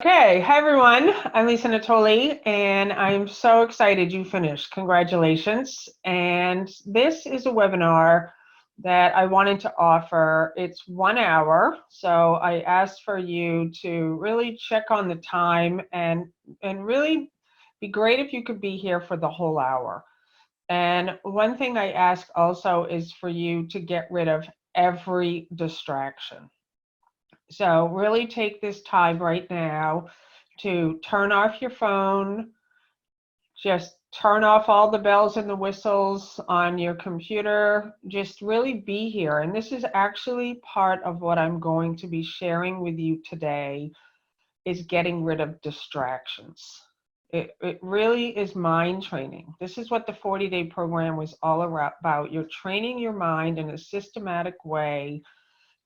Okay, hi everyone. I'm Lisa Natoli, and I'm so excited you finished. Congratulations. And this is a webinar that I wanted to offer. It's 1 hour, so I asked for you to really check on the time and really be great if you could be here for the whole hour. And one thing I ask also is for you to get rid of every distraction. So really take this time right now to turn off your phone, just turn off all the bells and the whistles on your computer, just really be here. And this is actually part of what I'm going to be sharing with you today is getting rid of distractions. It really is mind training. This is what the 40-day program was all about. You're training your mind in a systematic way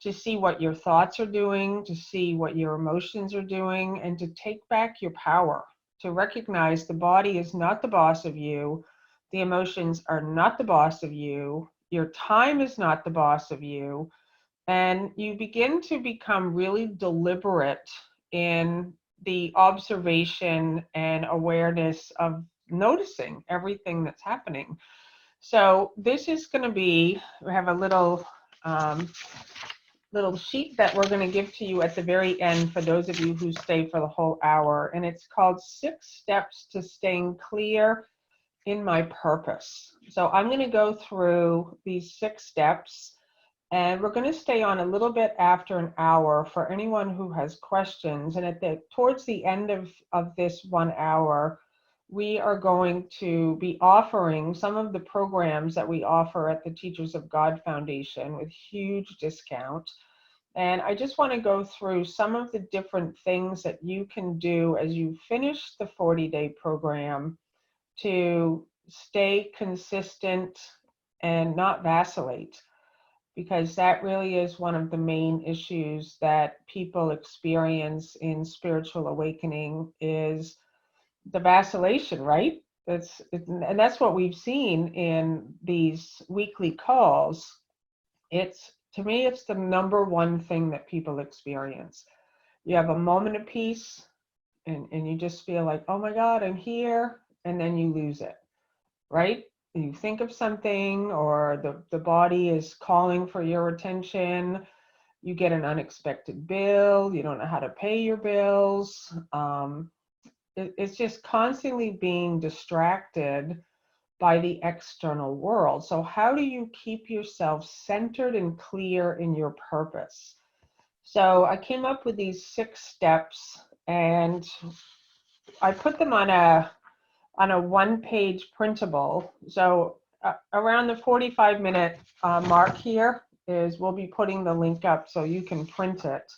to see what your thoughts are doing, to see what your emotions are doing, and to take back your power, to recognize the body is not the boss of you, the emotions are not the boss of you, your time is not the boss of you, and you begin to become really deliberate in the observation and awareness of noticing everything that's happening. So this is going to be, we have a um, little sheet that we're going to give to you at the very end for those of you who stay for the whole hour. And it's called 6 Steps to Staying Clear in My Purpose. So I'm going to go through these 6 steps, and we're going to stay on a little bit after an hour for anyone who has questions. And towards the end of this 1 hour, we are going to be offering some of the programs that we offer at the Teachers of God Foundation with huge discount. And I just want to go through some of the different things that you can do as you finish the 40-day program to stay consistent and not vacillate, because that really is one of the main issues that people experience in spiritual awakening is the vacillation, right? And that's what we've seen in these weekly calls. It's, to me, it's the number one thing that people experience. You have a moment of peace, and you just feel like, oh my God, I'm here, and then you lose it, right? You think of something, or the body is calling for your attention. You get an unexpected bill. You don't know how to pay your bills. It's just constantly being distracted by the external world. So how do you keep yourself centered and clear in your purpose? So I came up with these 6 steps, and I put them on a one-page printable. So around the 45-minute mark here is we'll be putting the link up so you can print it,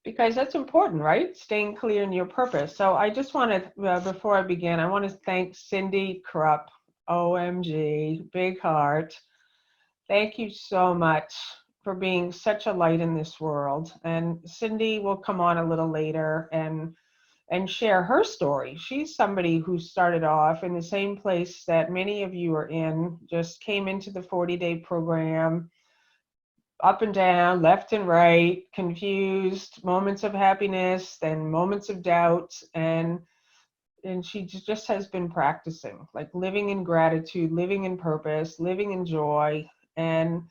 because that's important, right? Staying clear in your purpose. So I just wanted, before I begin, I want to thank Cindy Krupp. OMG, big heart. Thank you so much for being such a light in this world. And Cindy will come on a little later and share her story. She's somebody who started off in the same place that many of you are in, just came into the 40-day program, up and down, left and right, confused, moments of happiness, then moments of doubt, and she just has been practicing, like living in gratitude, living in purpose, living in joy, and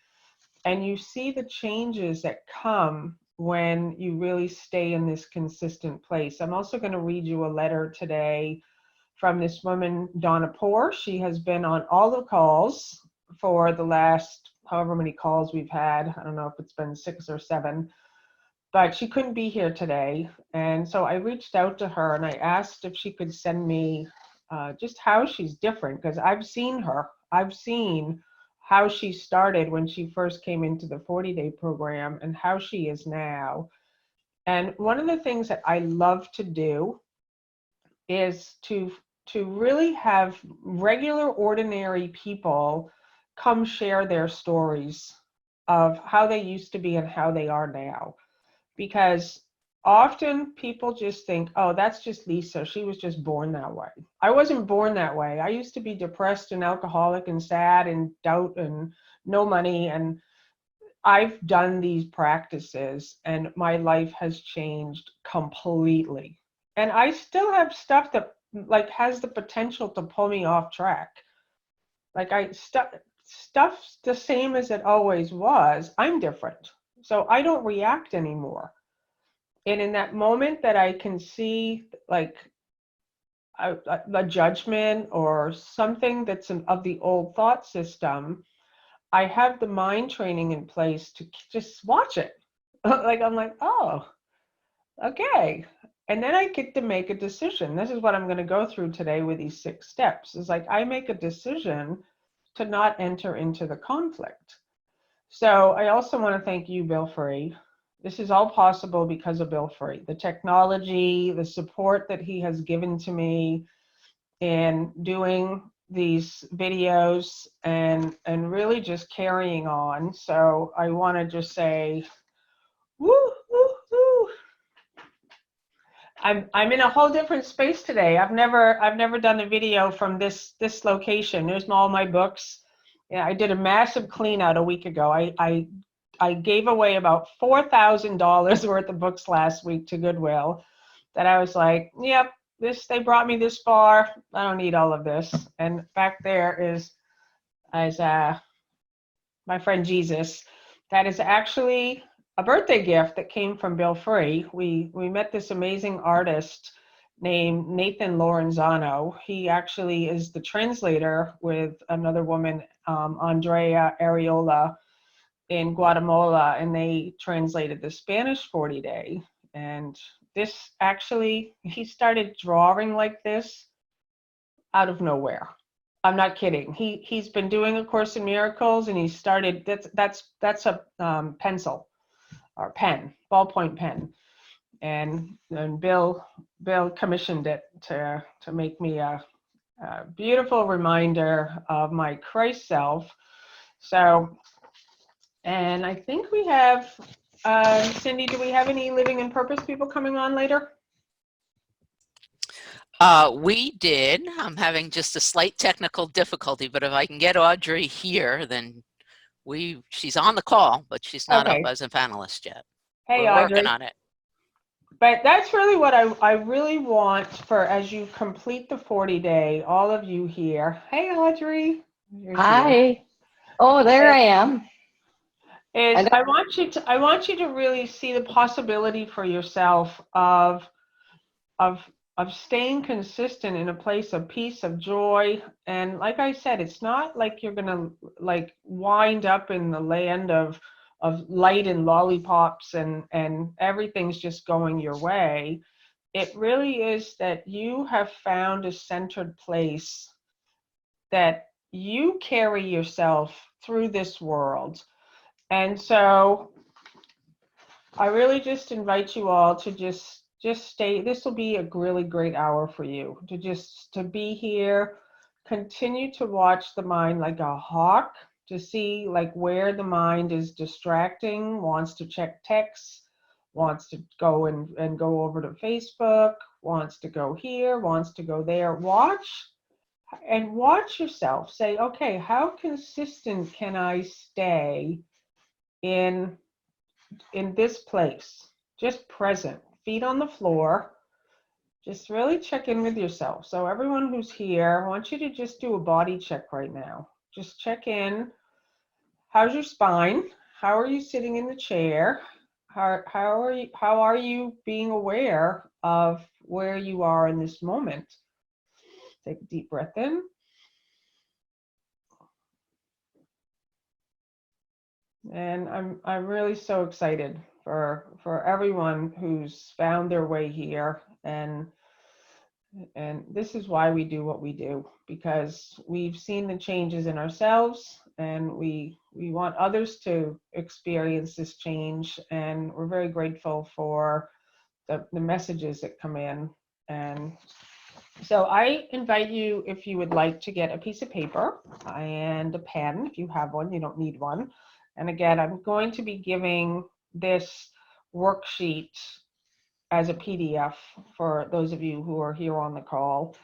you see the changes that come when you really stay in this consistent place. I'm also going to read you a letter today from this woman, Donna Poor. She has been on all the calls for the last however many calls we've had. I don't know if it's been 6 or 7, but she couldn't be here today. And so I reached out to her and I asked if she could send me just how she's different, because I've seen her. I've seen how she started when she first came into the 40-day program and how she is now. And one of the things that I love to do is to really have regular, ordinary people come share their stories of how they used to be and how they are now. Because often people just think, oh, that's just Lisa. She was just born that way. I wasn't born that way. I used to be depressed and alcoholic and sad and doubt and no money. And I've done these practices and my life has changed completely. And I still have stuff that like has the potential to pull me off track. Like stuff's the same as it always was. I'm different. So I don't react anymore. And in that moment that I can see like a judgment or something that's of the old thought system, I have the mind training in place to just watch it. Like I'm like, oh, okay. And then I get to make a decision. This is what I'm going to go through today with these 6 steps. Is like I make a decision to not enter into the conflict. So I also want to thank you, Bill Free. This is all possible because of Bill Free. The technology, the support that he has given to me in doing these videos and really just carrying on. So I want to just say, woo, woo, woo. I'm in a whole different space today. I've never done a video from this location. There's all my books. Yeah, I did a massive clean out a week ago. I gave away about $4,000 worth of books last week to Goodwill that I was like, yep, they brought me this far. I don't need all of this. And back there is my friend Jesus. That is actually a birthday gift that came from Bill Free. We met this amazing artist named Nathan Lorenzano. He actually is the translator with another woman, Andrea Areola, in Guatemala, and they translated the Spanish 40 Day. And this actually, he started drawing like this out of nowhere. I'm not kidding. He's been doing A Course in Miracles, and he started. That's a pencil or pen, ballpoint pen, and Bill commissioned it to make me a beautiful reminder of my Christ self. So, and I think we have Cindy. Do we have any Living in Purpose people coming on later? We did. I'm having just a slight technical difficulty, but if I can get Audrey here, then she's on the call, but she's not up as a panelist yet. Hey, We're Audrey. working on it. But that's really what I really want for as you complete the 40 day, all of you here. Hey, Audrey. Hi. Here. Oh, there I am. I want you to really see the possibility for yourself of staying consistent in a place of peace, of joy. And like I said, it's not like you're gonna like wind up in the land of light and lollipops and everything's just going your way. It really is that you have found a centered place that you carry yourself through this world. And so I really just invite you all to just stay. This will be a really great hour for you to be here, continue to watch the mind like a hawk, to see like where the mind is distracting, wants to check texts, wants to go and go over to Facebook, wants to go here, wants to go there. Watch yourself. Say, okay, how consistent can I stay in this place, just present, feet on the floor. Just really check in with yourself. So everyone who's here, I want you to just do a body check right now. Just check in. How's your spine? How are you sitting in the chair? How are you being aware of where you are in this moment? Take a deep breath in. And I'm really so excited for everyone who's found their way here, and this is why we do what we do, because we've seen the changes in ourselves, and we want others to experience this change, and we're very grateful for the messages that come in. And so I invite you, if you would like to get a piece of paper and a pen. If you have one, you don't need one. And again, I'm going to be giving this worksheet as a PDF for those of you who are here on the call.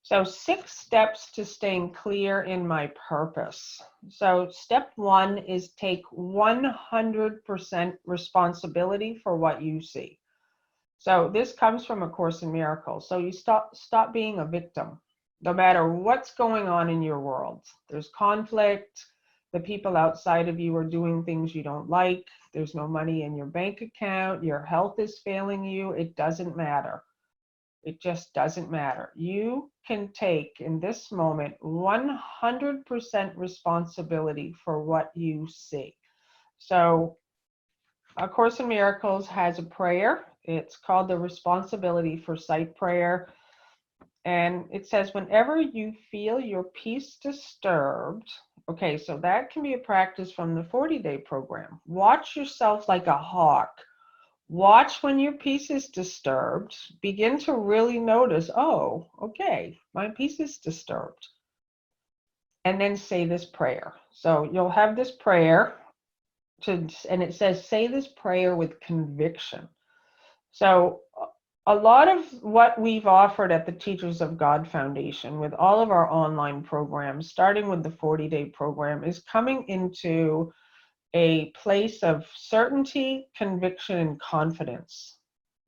So 6 steps to staying clear in my purpose. So step 1 is take 100% responsibility for what you see. So this comes from A Course in Miracles. So you stop being a victim, no matter what's going on in your world. There's conflict. The people outside of you are doing things you don't like. There's no money in your bank account. Your health is failing you. It doesn't matter. It just doesn't matter. You can take in this moment 100% responsibility for what you see. So A Course in Miracles has a prayer. It's called the Responsibility for Sight prayer. And it says, whenever you feel your peace disturbed, okay, so that can be a practice from the 40-day program. Watch yourself like a hawk. Watch when your peace is disturbed. Begin to really notice, oh, okay, my peace is disturbed. And then say this prayer. So you'll have this prayer, and it says, say this prayer with conviction. So a lot of what we've offered at the Teachers of God Foundation with all of our online programs, starting with the 40-day program, is coming into a place of certainty, conviction, and confidence,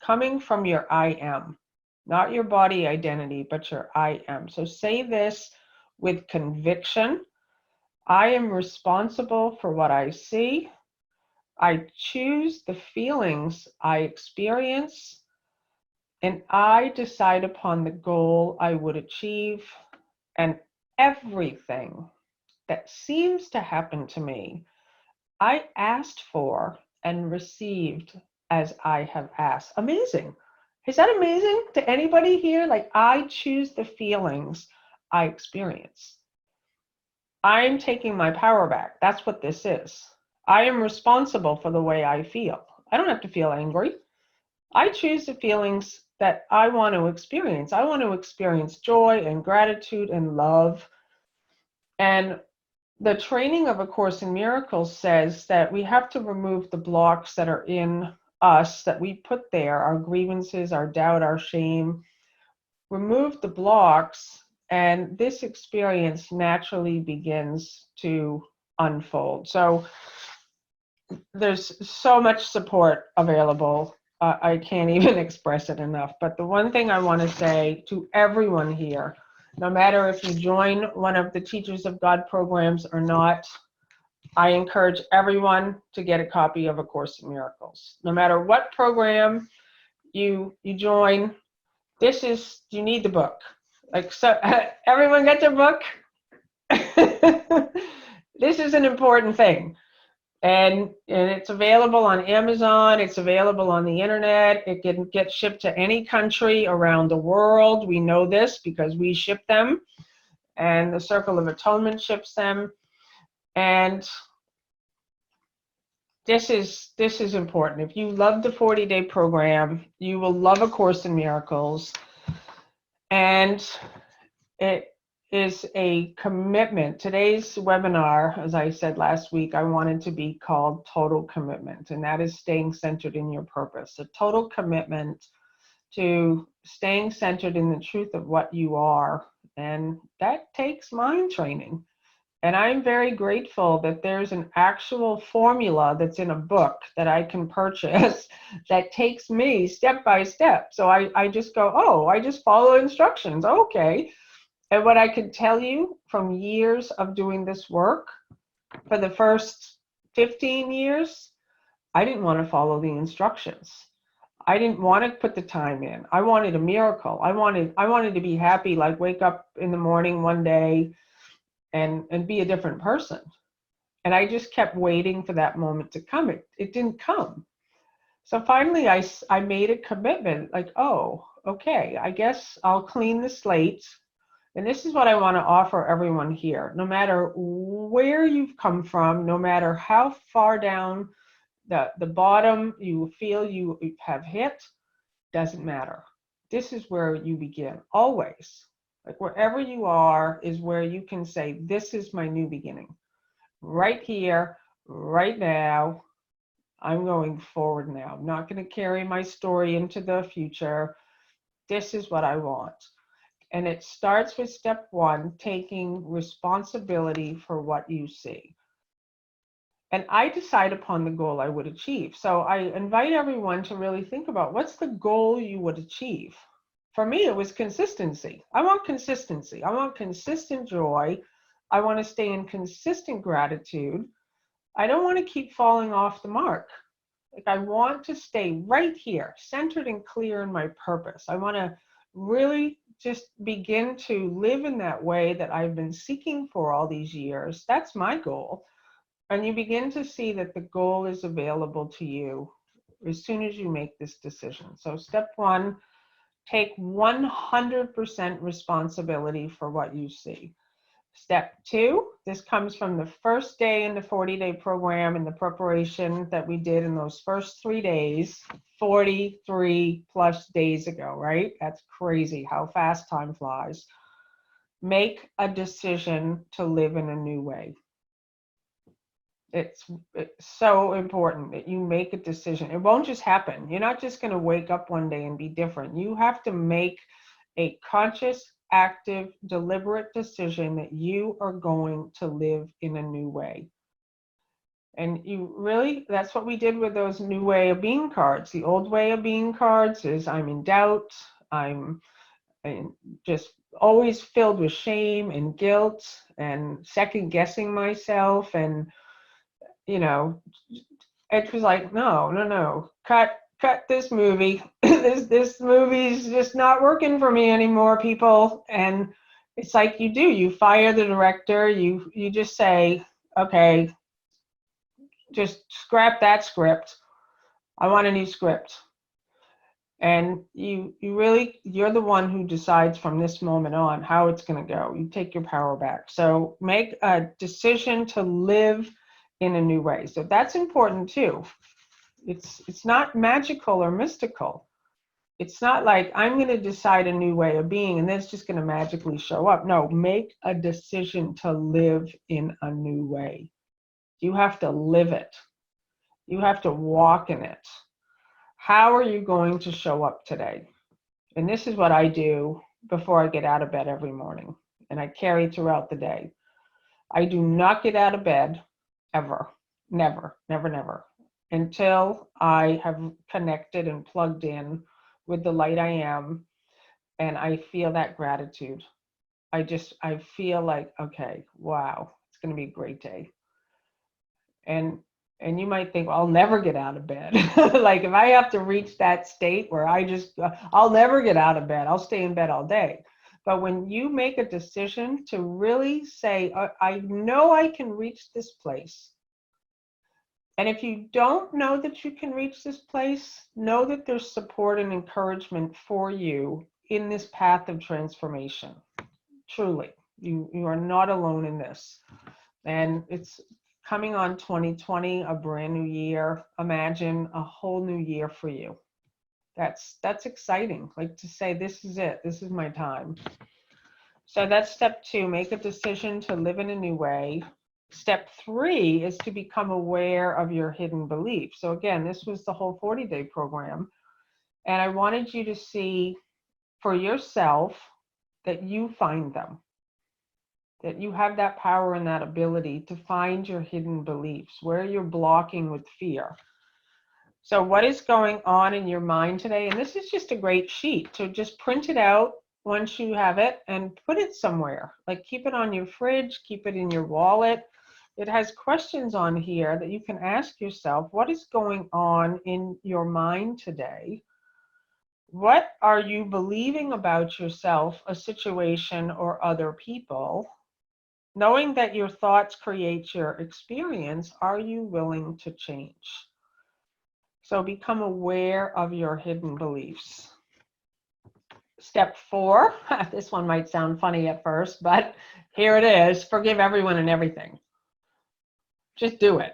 coming from your I am, not your body identity, but your I am. So say this with conviction. I am responsible for what I see. I choose the feelings I experience, and I decide upon the goal I would achieve, and everything that seems to happen to me, I asked for and received as I have asked. Amazing. Is that amazing to anybody here? Like, I choose the feelings I experience. I'm taking my power back. That's what this is. I am responsible for the way I feel. I don't have to feel angry. I choose the feelings that I want to experience. I want to experience joy and gratitude and love. And the training of A Course in Miracles says that we have to remove the blocks that are in us that we put there, our grievances, our doubt, our shame. Remove the blocks, and this experience naturally begins to unfold. So there's so much support available. I can't even express it enough. But the one thing I want to say to everyone here, no matter if you join one of the Teachers of God programs or not, I encourage everyone to get a copy of A Course in Miracles. No matter what program you join, you need the book. Like, so everyone get their book? This is an important thing. And it's available on Amazon. It's available on the internet. It can get shipped to any country around the world. We know this because we ship them, and the Circle of Atonement ships them. And this is important. If you love the 40-day program, you will love A Course in Miracles. And it is a commitment. Today's webinar, as I said last week, I wanted to be called Total Commitment, and that is staying centered in your purpose. A total commitment to staying centered in the truth of what you are, and that takes mind training. And I'm very grateful that there's an actual formula that's in a book that I can purchase that takes me step by step. So I just go, oh, I just follow instructions. Okay. And what I can tell you from years of doing this work, for the first 15 years, I didn't want to follow the instructions. I didn't want to put the time in. I wanted a miracle. I wanted to be happy, like wake up in the morning one day and be a different person. And I just kept waiting for that moment to come. It didn't come. So finally I made a commitment, like, oh, okay, I guess I'll clean the slate. And this is what I want to offer everyone here. No matter where you've come from, no matter how far down the bottom you feel you have hit, doesn't matter. This is where you begin, always. Like, wherever you are is where you can say, this is my new beginning. Right here, right now, I'm going forward now. I'm not going to carry my story into the future. This is what I want. And it starts with step 1, taking responsibility for what you see. And I decide upon the goal I would achieve. So I invite everyone to really think about, what's the goal you would achieve? For me, it was consistency. I want consistency. I want consistent joy. I want to stay in consistent gratitude. I don't want to keep falling off the mark. Like, I want to stay right here, centered and clear in my purpose. I want to really just begin to live in that way that I've been seeking for all these years. That's my goal. And you begin to see that the goal is available to you as soon as you make this decision. So step 1, take 100% responsibility for what you see. Step 2, this comes from the first day in the 40-day program and the preparation that we did in those first 3 days, 43 plus days ago, right? That's crazy how fast time flies. Make a decision to live in a new way. It's so important that you make a decision. It won't just happen. You're not just going to wake up one day and be different. You have to make a conscious, active, deliberate decision that you are going to live in a new way. And you really, that's what we did with those new way of being cards. The old way of being cards is I'm in doubt, I'm just always filled with shame and guilt and second guessing myself, and you know, it was like, no, cut this movie. this movie's just not working for me anymore, people. And it's like you fire the director, you just say, okay, just scrap that script. I want a new script. And you're the one who decides from this moment on how it's going to go. You take your power back. So make a decision to live in a new way. So that's important too. It's not magical or mystical. It's not like I'm going to decide a new way of being and that's just going to magically show up. No, make a decision to live in a new way. You have to live it. You have to walk in it. How are you going to show up today? And this is what I do before I get out of bed every morning, and I carry throughout the day. I do not get out of bed ever, never, until I have connected and plugged in with the light I am, and I feel that gratitude. I feel like, okay, wow, it's going to be a great day. And you might think, well, I'll never get out of bed. Like if I have to reach that state where I'll never get out of bed. I'll stay in bed all day. But when you make a decision to really say, I know I can reach this place. And if you don't know that you can reach this place, know that there's support and encouragement for you in this path of transformation. Truly, you are not alone in this. And it's coming on 2020, a brand new year. Imagine a whole new year for you. That's exciting. Like to say, this is it. This is my time. So that's step 2, make a decision to live in a new way. Step 3 is to become aware of your hidden beliefs. So again, this was the whole 40-day program. And I wanted you to see for yourself that you find them. That you have that power and that ability to find your hidden beliefs, where you're blocking with fear. So what is going on in your mind today? And this is just a great sheet. So just print it out once you have it and put it somewhere. Like keep it on your fridge, keep it in your wallet. It has questions on here that you can ask yourself. What is going on in your mind today? What are you believing about yourself, a situation, or other people? Knowing that your thoughts create your experience, are you willing to change? So become aware of your hidden beliefs. Step 4, this one might sound funny at first, but here it is, forgive everyone and everything. Just do it,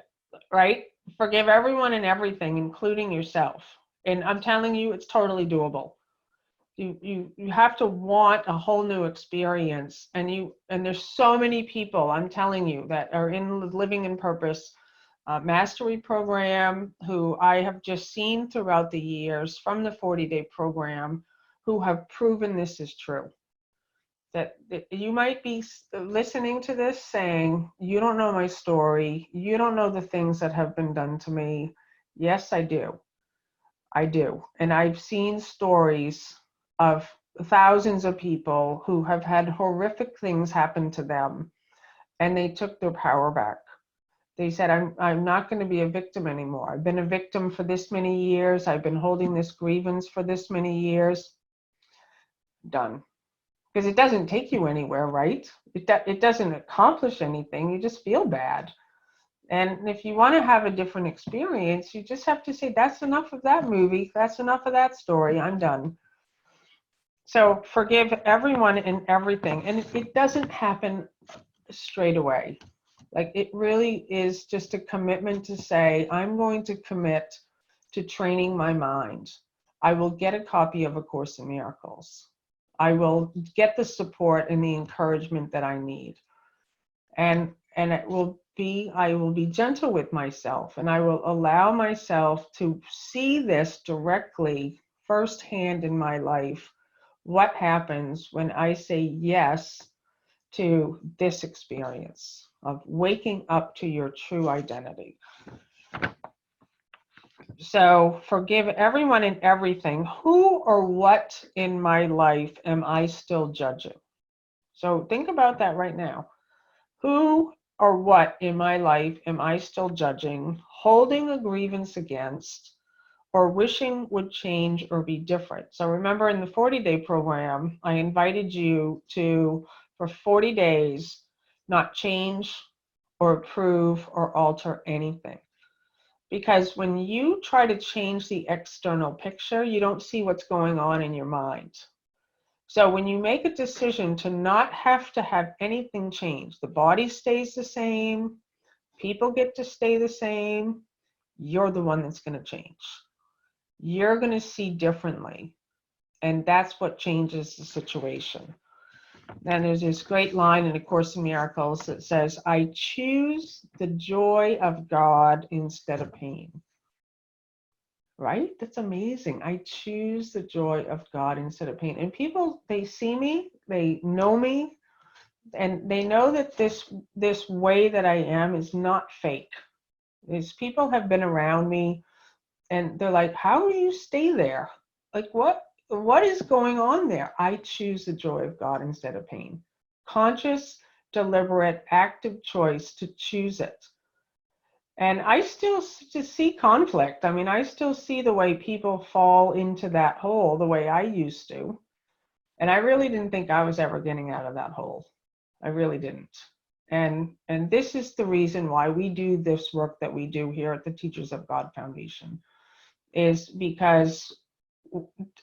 right? Forgive everyone and everything, including yourself. And I'm telling you, it's totally doable. You have to want a whole new experience, and there's so many people, I'm telling you, that are in the Living in Purpose mastery program who I have just seen throughout the years from the 40-day program who have proven this is true. that you might be listening to this saying, you don't know my story. You don't know the things that have been done to me. Yes, I do. I do. And I've seen stories of thousands of people who have had horrific things happen to them, and they took their power back. They said, I'm not going to be a victim anymore. I've been a victim for this many years. I've been holding this grievance for this many years. Done. Because it doesn't take you anywhere, right? It doesn't accomplish anything. You just feel bad. And if you want to have a different experience, you just have to say, that's enough of that movie. That's enough of that story. I'm done. So forgive everyone and everything. And it doesn't happen straight away. Like, it really is just a commitment to say, I'm going to commit to training my mind. I will get a copy of A Course in Miracles. I will get the support and the encouragement that I need. And I will be gentle with myself, and I will allow myself to see this directly firsthand in my life. What happens when I say yes to this experience of waking up to your true identity? So forgive everyone and everything. Who or what in my life am I still judging? So think about that right now. Who or what in my life am I still judging, holding a grievance against, or wishing would change or be different? So remember, in the 40-day program, I invited you to, for 40 days, not change or approve or alter anything. Because when you try to change the external picture, you don't see what's going on in your mind. So when you make a decision to not have to have anything change, the body stays the same, people get to stay the same, you're the one that's going to change. You're going to see differently. And that's what changes the situation. And there's this great line in A Course in Miracles that says, I choose the joy of God instead of pain. Right? That's amazing. I choose the joy of God instead of pain. And people, they see me, they know me, and they know that this way that I am is not fake. These people have been around me, and they're like, how do you stay there? Like, what is going on there? I choose the joy of God instead of pain. Conscious, deliberate, active choice to choose it. And I still see conflict. I mean, I still see the way people fall into that hole the way I used to. And I really didn't think I was ever getting out of that hole. I really didn't. And this is the reason why we do this work that we do here at the Teachers of God Foundation, is because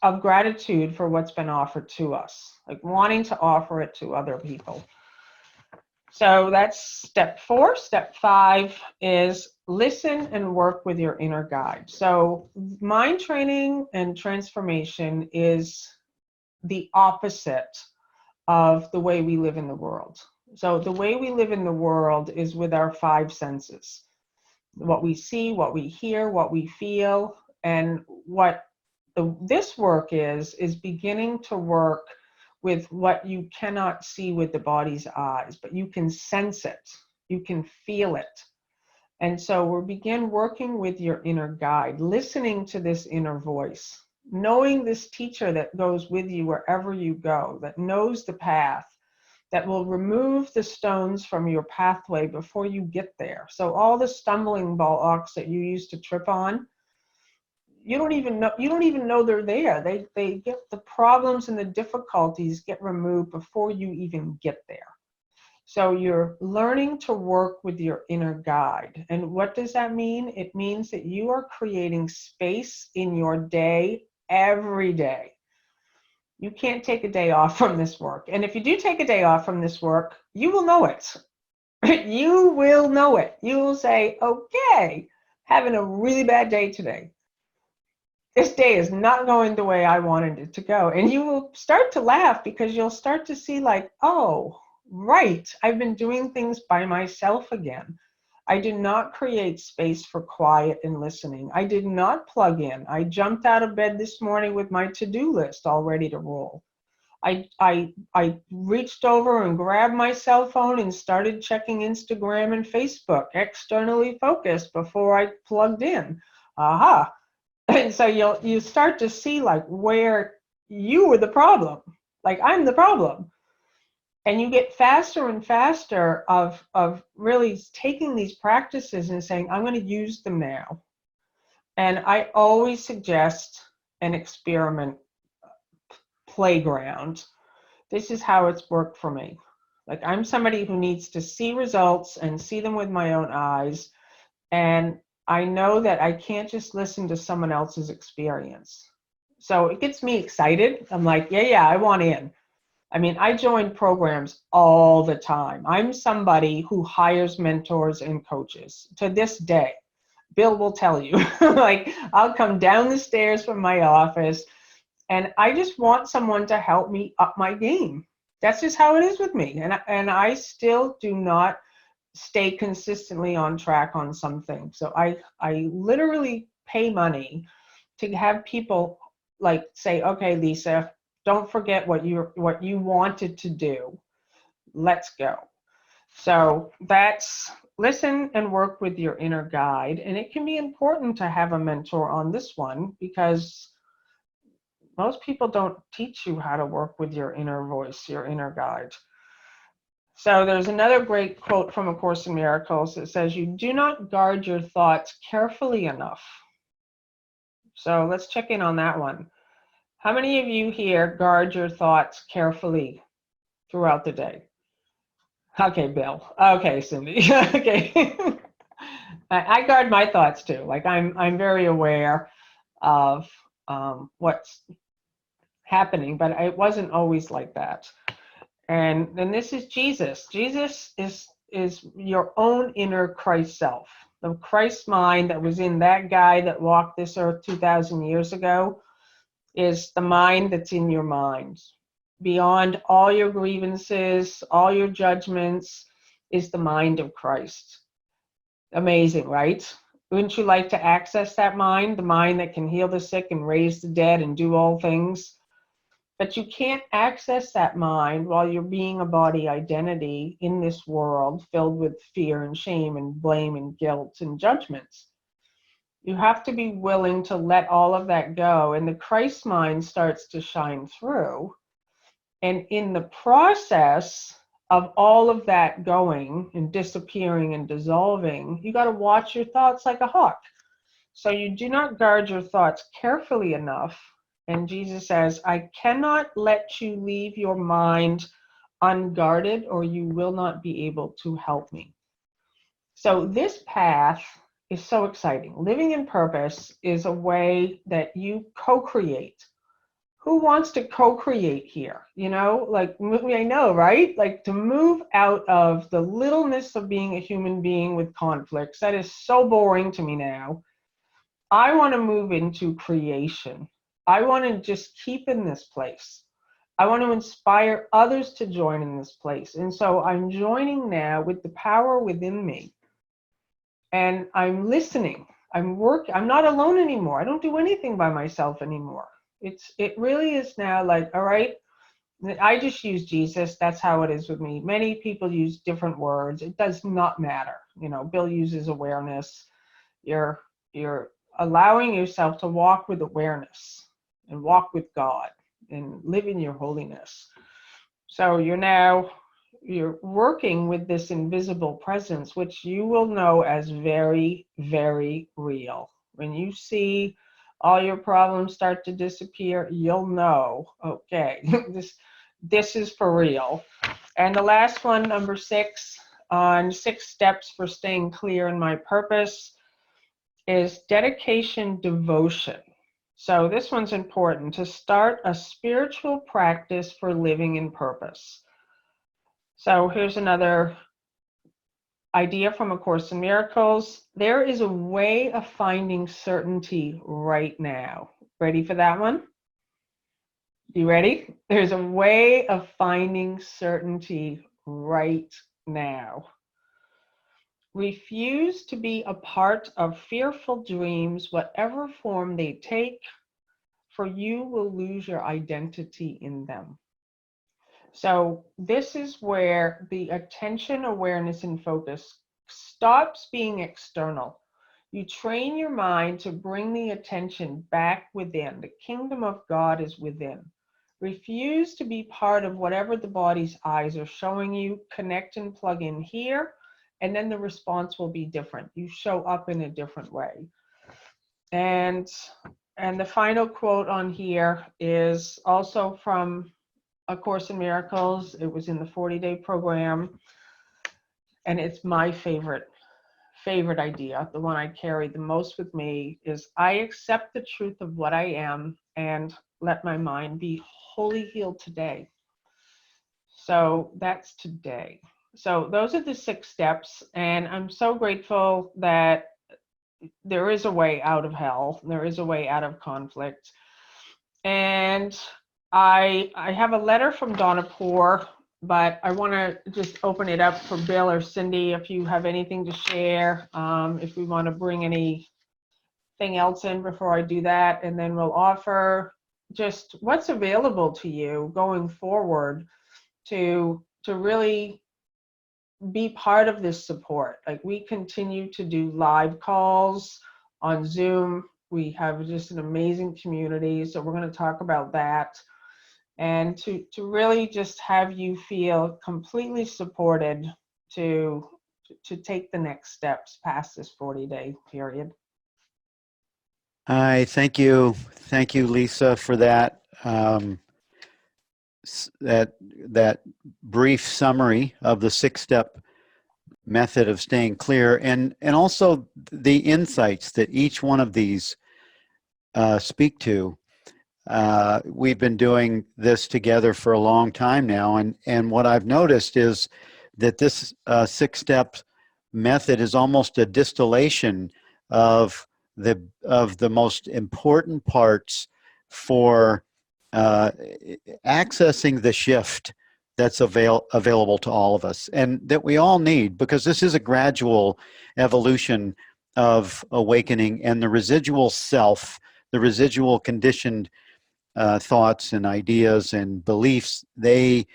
of gratitude for what's been offered to us, like wanting to offer it to other people. So that's step 4. Step 5 is listen and work with your inner guide. So mind training and transformation is the opposite of the way we live in the world. So the way we live in the world is with our 5 senses. What we see, what we hear, what we feel, and what this work is beginning to work with what you cannot see with the body's eyes, but you can sense it, you can feel it. And so we'll begin working with your inner guide, listening to this inner voice, knowing this teacher that goes with you wherever you go, that knows the path, that will remove the stones from your pathway before you get there. So all the stumbling blocks that you used to trip on, you don't even know they're there. They get the problems and the difficulties get removed before you even get there. So you're learning to work with your inner guide. And what does that mean? It means that you are creating space in your day every day. You can't take a day off from this work. And if you do take a day off from this work, you will know it. You will know it. You will say, okay, having a really bad day today. This day is not going the way I wanted it to go. And you will start to laugh because you'll start to see like, oh, right, I've been doing things by myself again. I did not create space for quiet and listening. I did not plug in. I jumped out of bed this morning with my to-do list all ready to roll. I reached over and grabbed my cell phone and started checking Instagram and Facebook, externally focused, before I plugged in. Aha. And so you start to see like where you were the problem. Like, I'm the problem. And you get faster and faster of really taking these practices and saying, I'm going to use them now. And I always suggest an experiment playground. This is how it's worked for me. Like, I'm somebody who needs to see results and see them with my own eyes. And I know that I can't just listen to someone else's experience. So it gets me excited. I'm like, yeah, I want in. I mean, I join programs all the time. I'm somebody who hires mentors and coaches to this day. Bill will tell you, like, I'll come down the stairs from my office and I just want someone to help me up my game. That's just how it is with me. And I still do not stay consistently on track on something. So I literally pay money to have people like say, okay, Lisa, don't forget what you wanted to do. Let's go. So that's listen and work with your inner guide. And it can be important to have a mentor on this one because most people don't teach you how to work with your inner voice, your inner guide. So there's another great quote from A Course in Miracles that says, you do not guard your thoughts carefully enough. So let's check in on that one. How many of you here guard your thoughts carefully throughout the day? Okay, Bill. Okay, Cindy. Okay. I guard my thoughts too. Like, I'm very aware of what's happening, but it wasn't always like that. And then this is Jesus. Jesus is your own inner Christ self. The Christ mind that was in that guy that walked this earth 2,000 years ago is the mind that's in your mind. Beyond all your grievances, all your judgments, is the mind of Christ. Amazing, right? Wouldn't you like to access that mind, the mind that can heal the sick and raise the dead and do all things? But you can't access that mind while you're being a body identity in this world filled with fear and shame and blame and guilt and judgments. You have to be willing to let all of that go, and the Christ mind starts to shine through. And in the process of all of that going and disappearing and dissolving, you got to watch your thoughts like a hawk. So you do not guard your thoughts carefully enough. And Jesus says, I cannot let you leave your mind unguarded, or you will not be able to help me. So this path is so exciting. Living in purpose is a way that you co-create. Who wants to co-create here? You know, like, I know, right? Like, to move out of the littleness of being a human being with conflicts, that is so boring to me now. I want to move into creation. I want to just keep in this place. I want to inspire others to join in this place. And so I'm joining now with the power within me. And I'm listening. I'm not alone anymore. I don't do anything by myself anymore. It really is now like, all right, I just use Jesus. That's how it is with me. Many people use different words. It does not matter. You know, Bill uses awareness. You're allowing yourself to walk with awareness and walk with God and live in your holiness. So you're working with this invisible presence, which you will know as very, very real. When you see all your problems start to disappear, you'll know, okay, this is for real. And the last one, number 6, on 6 steps for staying clear in my purpose, is dedication, devotion. So this one's important, to start a spiritual practice for living in purpose. So here's another idea from A Course in Miracles. There is a way of finding certainty right now. Ready for that one? You ready? There's a way of finding certainty right now. Refuse to be a part of fearful dreams, whatever form they take, for you will lose your identity in them. So this is where the attention, awareness, and focus stops being external. You train your mind to bring the attention back within. The kingdom of God is within. Refuse to be part of whatever the body's eyes are showing you. Connect and plug in here, and then the response will be different. You show up in a different way. And the final quote on here is also from A Course in Miracles. It was in the 40-day program, and it's my favorite idea. The one I carry the most with me is, I accept the truth of what I am and let my mind be wholly healed today. So that's today. So those are the 6 steps, and I'm so grateful that there is a way out of hell. There is a way out of conflict. And I have a letter from Donna Poor, but I want to just open it up for Bill or Cindy if you have anything to share, if we want to bring anything else in before I do that, and then we'll offer just what's available to you going forward to really be part of this support. Like, we continue to do live calls on Zoom. We have just an amazing community, so we're going to talk about that, and to really just have you feel completely supported to take the next steps past this 40-day period. Hi, thank you, Lisa, for that that brief summary of the 6-step method of staying clear, and also the insights that each one of these speak to. We've been doing this together for a long time now, and what I've noticed is that this 6-step method is almost a distillation of the most important parts for accessing the shift that's available to all of us, and that we all need, because this is a gradual evolution of awakening, and the residual self, the residual conditioned thoughts and ideas and beliefs, they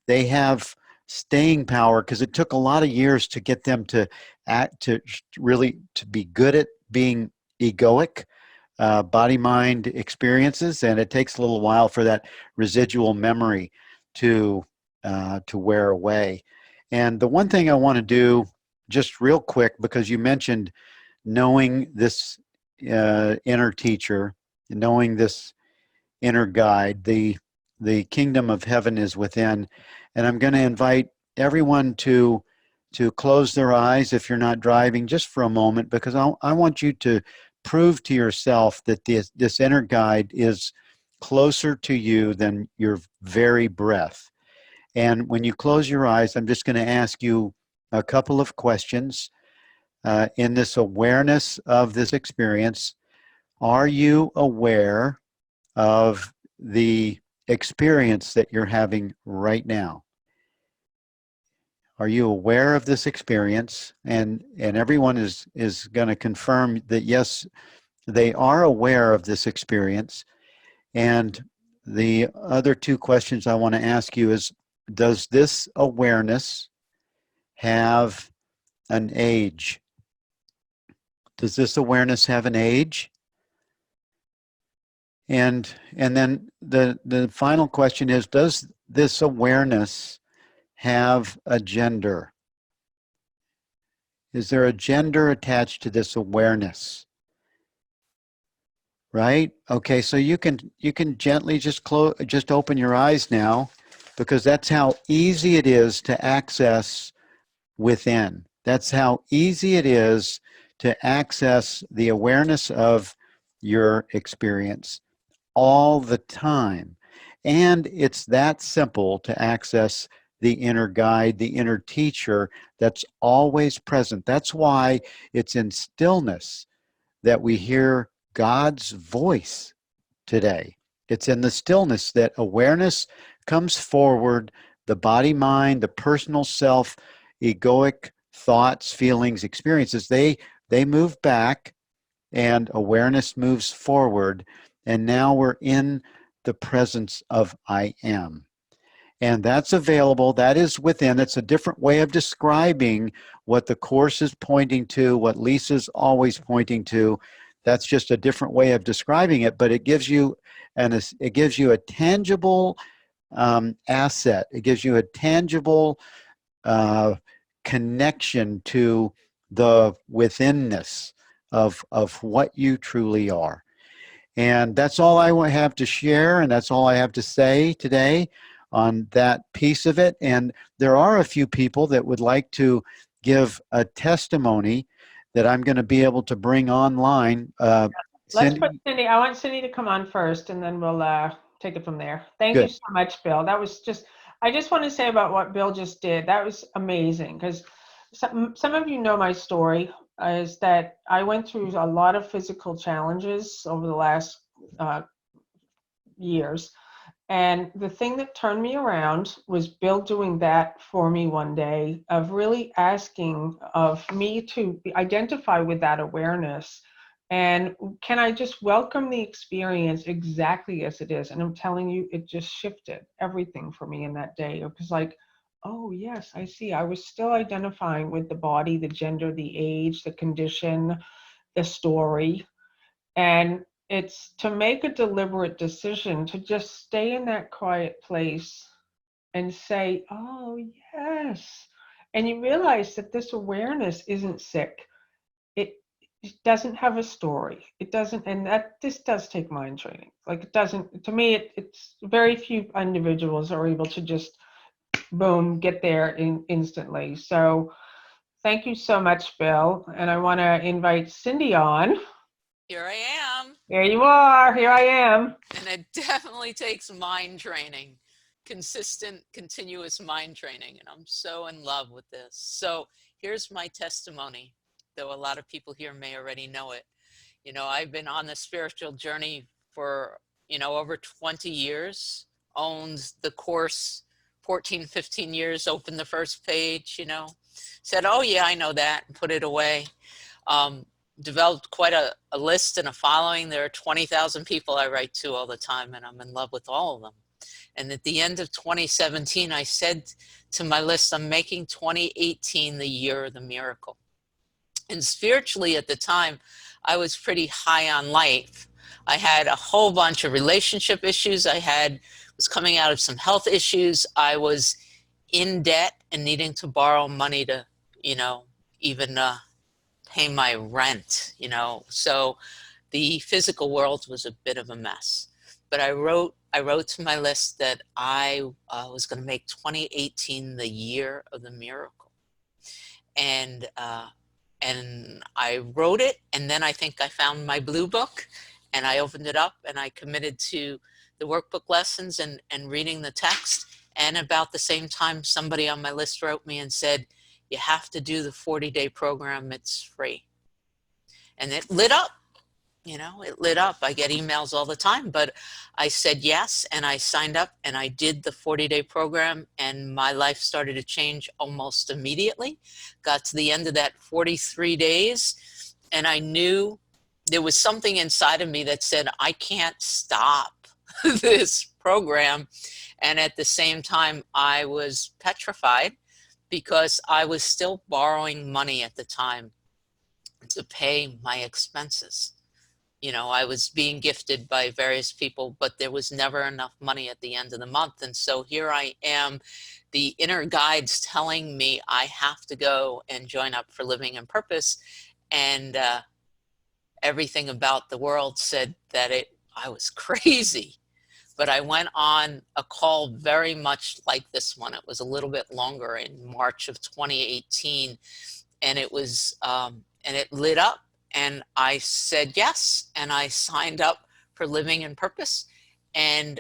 have staying power, because it took a lot of years to get them to really be good at being egoic body-mind experiences, and it takes a little while for that residual memory to wear away. And the one thing I want to do just real quick, because you mentioned knowing this inner teacher, knowing this inner guide, the kingdom of heaven is within, and I'm going to invite everyone to close their eyes if you're not driving, just for a moment, because I want you to prove to yourself that this inner guide is closer to you than your very breath. And when you close your eyes, I'm just going to ask you a couple of questions in this awareness of this experience. Are you aware of the experience that you're having right now? Are you aware of this experience? And everyone is going to confirm that yes, they are aware of this experience. And the other 2 questions I want to ask you is, does this awareness have an age? Does this awareness have an age? And then the final question is, does this awareness have a gender? Is there a gender attached to this awareness? Right? Okay, so you can gently just open your eyes now, because that's how easy it is to access within. That's how easy it is to access the awareness of your experience all the time. And it's that simple to access the inner guide, the inner teacher that's always present. That's why it's in stillness that we hear God's voice today. It's in the stillness that awareness comes forward, the body, mind, the personal self, egoic thoughts, feelings, experiences, they move back, and awareness moves forward. And now we're in the presence of I am. And that's available. That is within. It's a different way of describing what the course is pointing to, what Lisa's always pointing to. That's just a different way of describing it, but it gives you a tangible asset. It gives you a tangible connection to the withinness of what you truly are. And that's all I have to share, and that's all I have to say today on that piece of it. And there are a few people that would like to give a testimony that I'm going to be able to bring online. Let's Cindy? put Cindy. I want Cindy to come on first, and then we'll take it from there. Thank Good. you so much, Bill. That was just, I just want to say about what Bill just did. That was amazing, because some of you know my story, is that I went through a lot of physical challenges over the last years. And the thing that turned me around was Bill doing that for me one day, of really asking of me to identify with that awareness. And can I just welcome the experience exactly as it is? And I'm telling you, it just shifted everything for me in that day. It was like, oh, yes, I see. I was still identifying with the body, the gender, the age, the condition, the story. And it's to make a deliberate decision to just stay in that quiet place and say, oh, yes. And you realize that this awareness isn't sick. It doesn't have a story. It doesn't, and that this does take mind training. Like, it doesn't, to me, it's very few individuals are able to just, boom, get there instantly. So thank you so much, Bill. And I want to invite Cindy on. Here I am. There you are. Here I am. And it definitely takes mind training, consistent, continuous mind training. And I'm so in love with this. So here's my testimony, though a lot of people here may already know it. You know, I've been on the spiritual journey for, over 20 years, owned the course 14, 15 years, opened the first page, said, oh yeah, I know that, and put it away. Developed quite a list and a following. There are 20,000 people I write to all the time, and I'm in love with all of them. And at the end of 2017, I said to my list, I'm making 2018 the year of the miracle. And spiritually at the time, I was pretty high on life. I had a whole bunch of relationship issues. Was coming out of some health issues. I was in debt and needing to borrow money to, even pay my rent, so the physical world was a bit of a mess. But I wrote to my list that I was going to make 2018 the year of the miracle. And I wrote it, and then I think I found my blue book, and I opened it up, and I committed to the workbook lessons and reading the text. And about the same time, somebody on my list wrote me and said, you have to do the 40-day program. It's free. And it lit up, it lit up. I get emails all the time, but I said yes, and I signed up, and I did the 40-day program, and my life started to change almost immediately. Got to the end of that 43 days, and I knew there was something inside of me that said, I can't stop this program. And at the same time, I was petrified, because I was still borrowing money at the time to pay my expenses. I was being gifted by various people, but there was never enough money at the end of the month. And so here I am, the inner guides telling me I have to go and join up for Living in Purpose. And everything about the world said that I was crazy. But I went on a call very much like this one. It was a little bit longer in March of 2018, and it was, and it lit up, and I said yes, and I signed up for Living in Purpose, and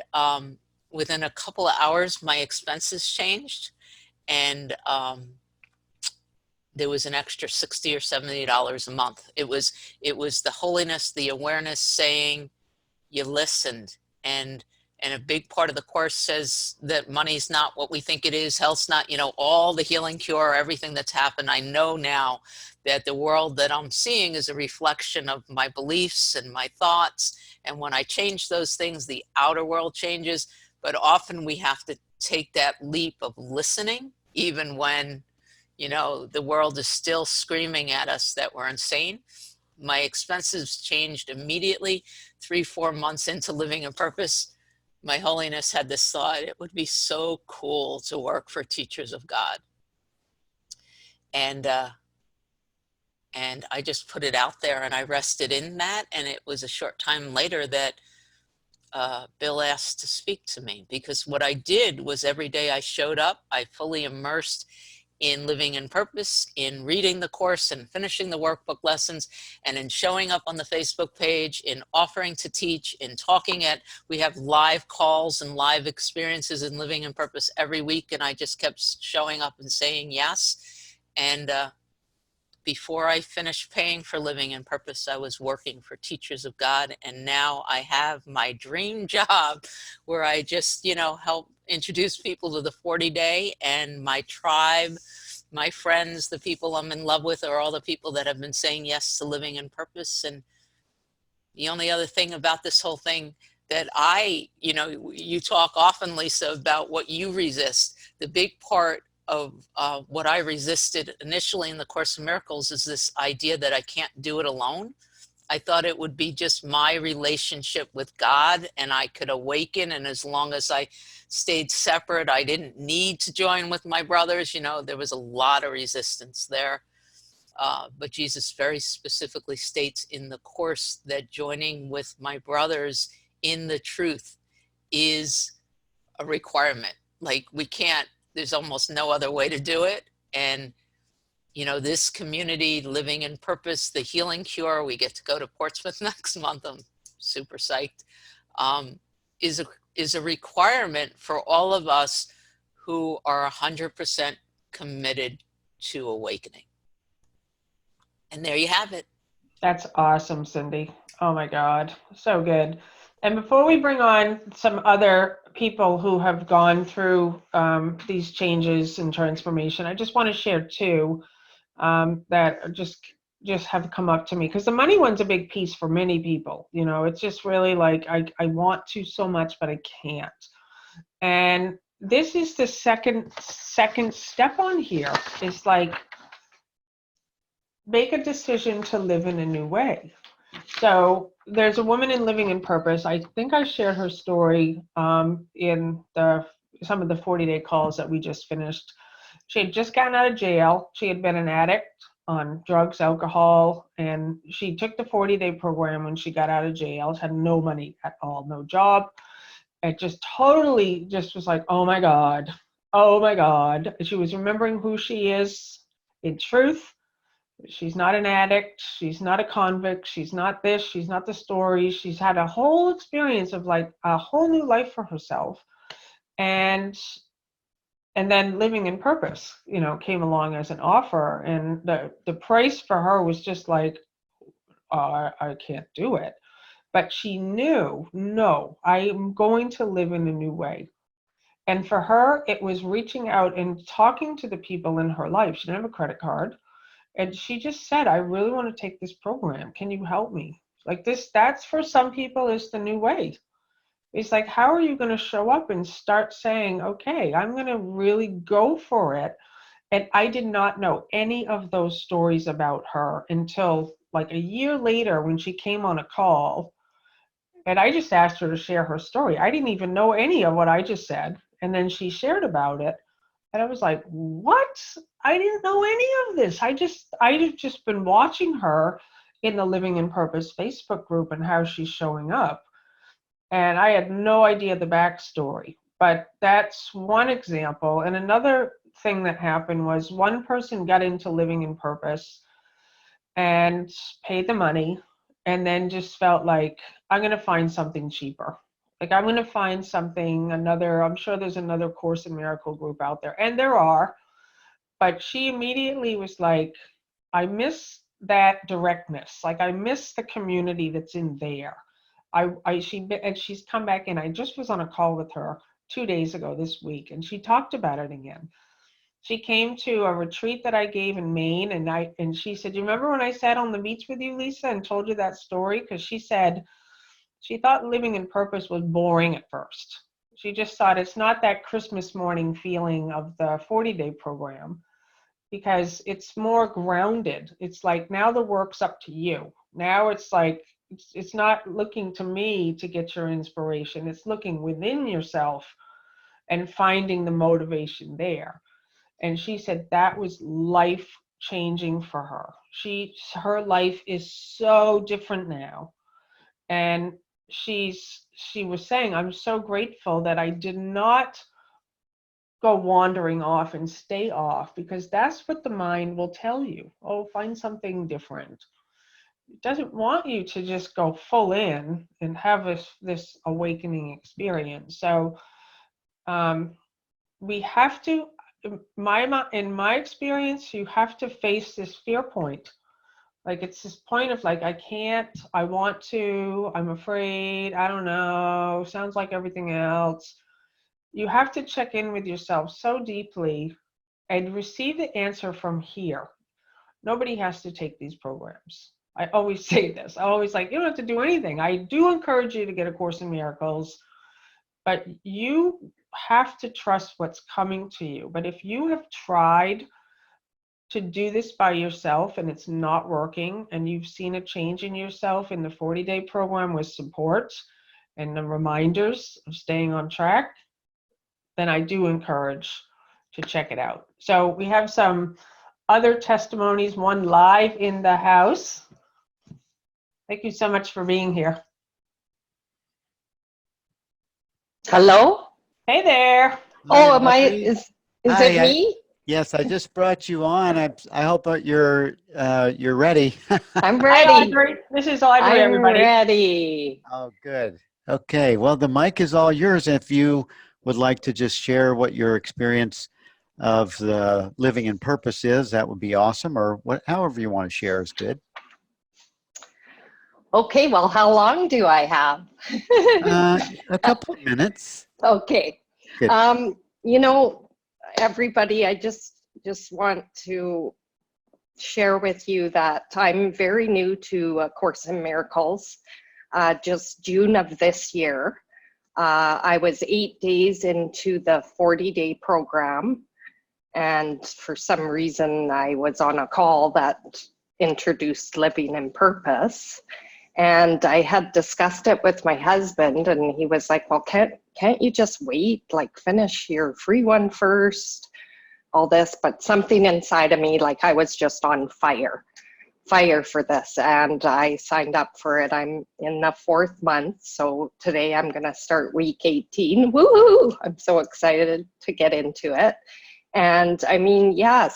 within a couple of hours, my expenses changed, and there was an extra $60 or $70 a month. It was the holiness, the awareness saying, you listened. And a big part of the course says that money's not what we think it is, health's not, all the healing cure, everything that's happened. I know now that the world that I'm seeing is a reflection of my beliefs and my thoughts. And when I change those things, the outer world changes. But often we have to take that leap of listening, even when, you know, the world is still screaming at us that we're insane. My expenses changed immediately. 3-4 months into living in purpose, my holiness had this thought: it would be so cool to work for Teachers of God. And I just put it out there, and I rested in that. And it was a short time later that Bill asked to speak to me, because what I did was every day I showed up, I fully immersed in living in purpose, in reading the course and finishing the workbook lessons, and in showing up on the Facebook page, in offering to teach, in talking at, we have live calls and live experiences in living in purpose every week. And I just kept showing up and saying yes. And before I finished paying for living in purpose, I was working for Teachers of God. And now I have my dream job where I just, you know, help introduce people to the 40-day, and my tribe, my friends, the people I'm in love with, are all the people that have been saying yes to living in purpose. And the only other thing about this whole thing that you know, you talk often, Lisa, about what you resist. The big part of what I resisted initially in the Course in Miracles is this idea that I can't do it alone. I thought it would be just my relationship with God, and I could awaken. And as long as I stayed separate, I didn't need to join with my brothers. You know, there was a lot of resistance there. But Jesus very specifically states in the Course that joining with my brothers in the truth is a requirement. Like, we can't, there's almost no other way to do it. And, you know, this community, Living in Purpose, the Healing Cure, we get to go to Portsmouth next month. I'm super psyched. Is a requirement for all of us who are 100% committed to awakening. And there you have it. That's awesome, Cindy. Oh my God, so good. And before we bring on some other people who have gone through these changes and transformation, I just want to share two that just have come up to me, because the money one's a big piece for many people. You know, it's just really like I want to so much, but I can't. And this is the second step on here. It's like, make a decision to live in a new way. So there's a woman in Living in Purpose. I think I shared her story in some of the 40-day calls that we just finished. She had just gotten out of jail. She had been an addict on drugs, alcohol, and she took the 40-day program when she got out of jail. Had no money at all, no job. It just totally just was like, oh my God, oh my God. She was remembering who she is in truth. She's not an addict. She's not a convict. She's not this. She's not the story. She's had a whole experience of like a whole new life for herself. And then Living in Purpose, you know, came along as an offer. And the price for her was just like, I can't do it. But she knew, no, I'm going to live in a new way. And for her, it was reaching out and talking to the people in her life. She didn't have a credit card. And she just said, I really want to take this program. Can you help me? Like this, that's for some people is the new way. It's like, how are you going to show up and start saying, okay, I'm going to really go for it. And I did not know any of those stories about her until like a year later when she came on a call. And I just asked her to share her story. I didn't even know any of what I just said. And then she shared about it. And I was like, what? I didn't know any of this. I'd just been watching her in the Living in Purpose Facebook group and how she's showing up. And I had no idea the backstory. But that's one example. And another thing that happened was one person got into Living in Purpose and paid the money and then just felt like, I'm going to find something cheaper. Like, I'm going to find something, I'm sure there's another Course in Miracle group out there. And there are. But she immediately was like, I miss that directness. Like, I miss the community that's in there. She's come back in. I just was on a call with her 2 days ago this week, and she talked about it again. She came to a retreat that I gave in Maine, and she said, you remember when I sat on the beach with you, Lisa, and told you that story? Because she said she thought Living in Purpose was boring at first. She just thought it's not that Christmas morning feeling of the 40-day program, because it's more grounded. It's like, now the work's up to you. Now it's like, it's not looking to me to get your inspiration. It's looking within yourself and finding the motivation there. And she said that was life changing for her. Her life is so different now. And she was saying, I'm so grateful that I did not go wandering off and stay off, because that's what the mind will tell you. Oh, find something different. It doesn't want you to just go full in and have this awakening experience. So we have to, in my experience, you have to face this fear point. Like, it's this point of like, I can't, I want to, I'm afraid, I don't know, sounds like everything else. You have to check in with yourself so deeply and receive the answer from here. Nobody has to take these programs. I always say this. I always like, you don't have to do anything. I do encourage you to get A Course in Miracles, but you have to trust what's coming to you. But if you have tried to do this by yourself and it's not working, and you've seen a change in yourself in the 40-day program with support and the reminders of staying on track, then I do encourage to check it out. So we have some other testimonies, one live in the house. Thank you so much for being here. Hello? Hey there. Oh, Hi, is Hi, it me? Yes, I just brought you on. I hope that you're ready. I'm Hi, ready. Audrey. This is Audrey, I'm everybody. ready. Oh, good. Okay, well, the mic is all yours. If you would like to just share what your experience of the living in purpose is, that would be awesome, or however you want to share is good. Okay, well, how long do I have? A couple of minutes. Okay. Good. You know, everybody, I just want to share with you that I'm very new to A Course in Miracles. Just June of this year, I was 8 days into the 40-day program, and for some reason I was on a call that introduced living in purpose, and I had discussed it with my husband, and he was like, well, can't you just wait, like finish your free one first, all this. But something inside of me, like, I was just on fire for this, and I signed up for it. I'm in the 4th month, so today I'm gonna start week 18. Woohoo! I'm so excited to get into it. And I mean, yeah,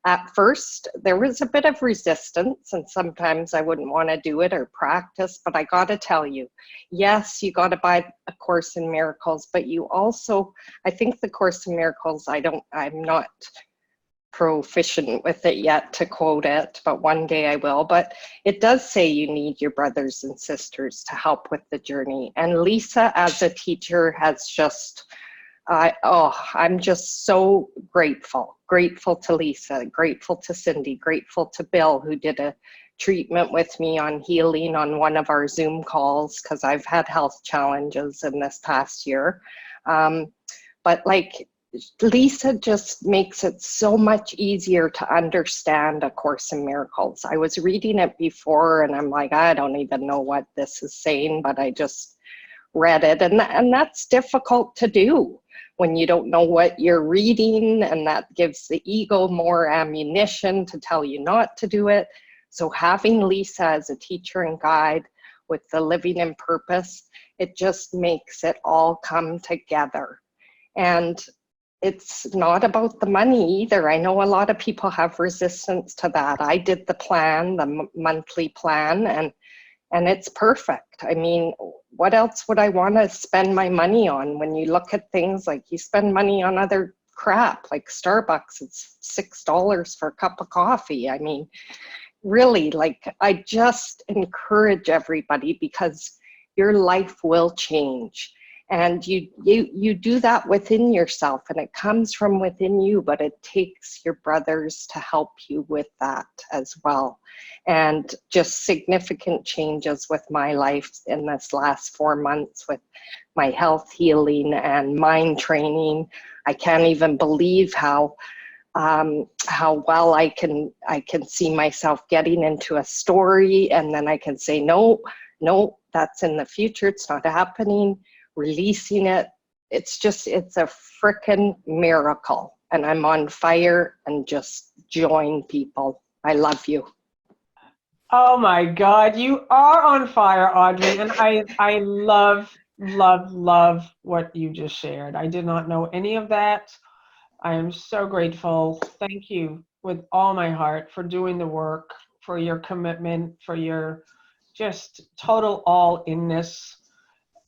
at first there was a bit of resistance, and sometimes I wouldn't want to do it or practice, but I got to tell you, yes, you got to buy A Course in Miracles, but you also, I think the Course in Miracles, I'm not proficient with it yet to quote it, but one day I will. But it does say you need your brothers and sisters to help with the journey. And Lisa, as a teacher, has just, I'm just so grateful to Lisa, grateful to Cindy, grateful to Bill, who did a treatment with me on healing on one of our Zoom calls, because I've had health challenges in this past year. But like, Lisa just makes it so much easier to understand A Course in Miracles. I was reading it before and I'm like, I don't even know what this is saying, but I just read it. And that's difficult to do when you don't know what you're reading, and that gives the ego more ammunition to tell you not to do it. So having Lisa as a teacher and guide with the living in purpose, it just makes it all come together. And it's not about the money either. I know a lot of people have resistance to that. I did the plan, the monthly plan, and it's perfect. I mean, what else would I want to spend my money on? When you look at things like, you spend money on other crap, like Starbucks, it's $6 for a cup of coffee. I mean, really, like, I just encourage everybody, because your life will change. And you do that within yourself, and it comes from within you, but it takes your brothers to help you with that as well. And just significant changes with my life in this last 4 months with my health healing and mind training. I can't even believe how well I can see myself getting into a story, and then I can say, no, that's in the future. It's not happening. Releasing it. It's a frickin' miracle. And I'm on fire and just join people. I love you. Oh my God, you are on fire, Audrey. And I love, love, love what you just shared. I did not know any of that. I am so grateful. Thank you with all my heart for doing the work, for your commitment, for your just total all-inness,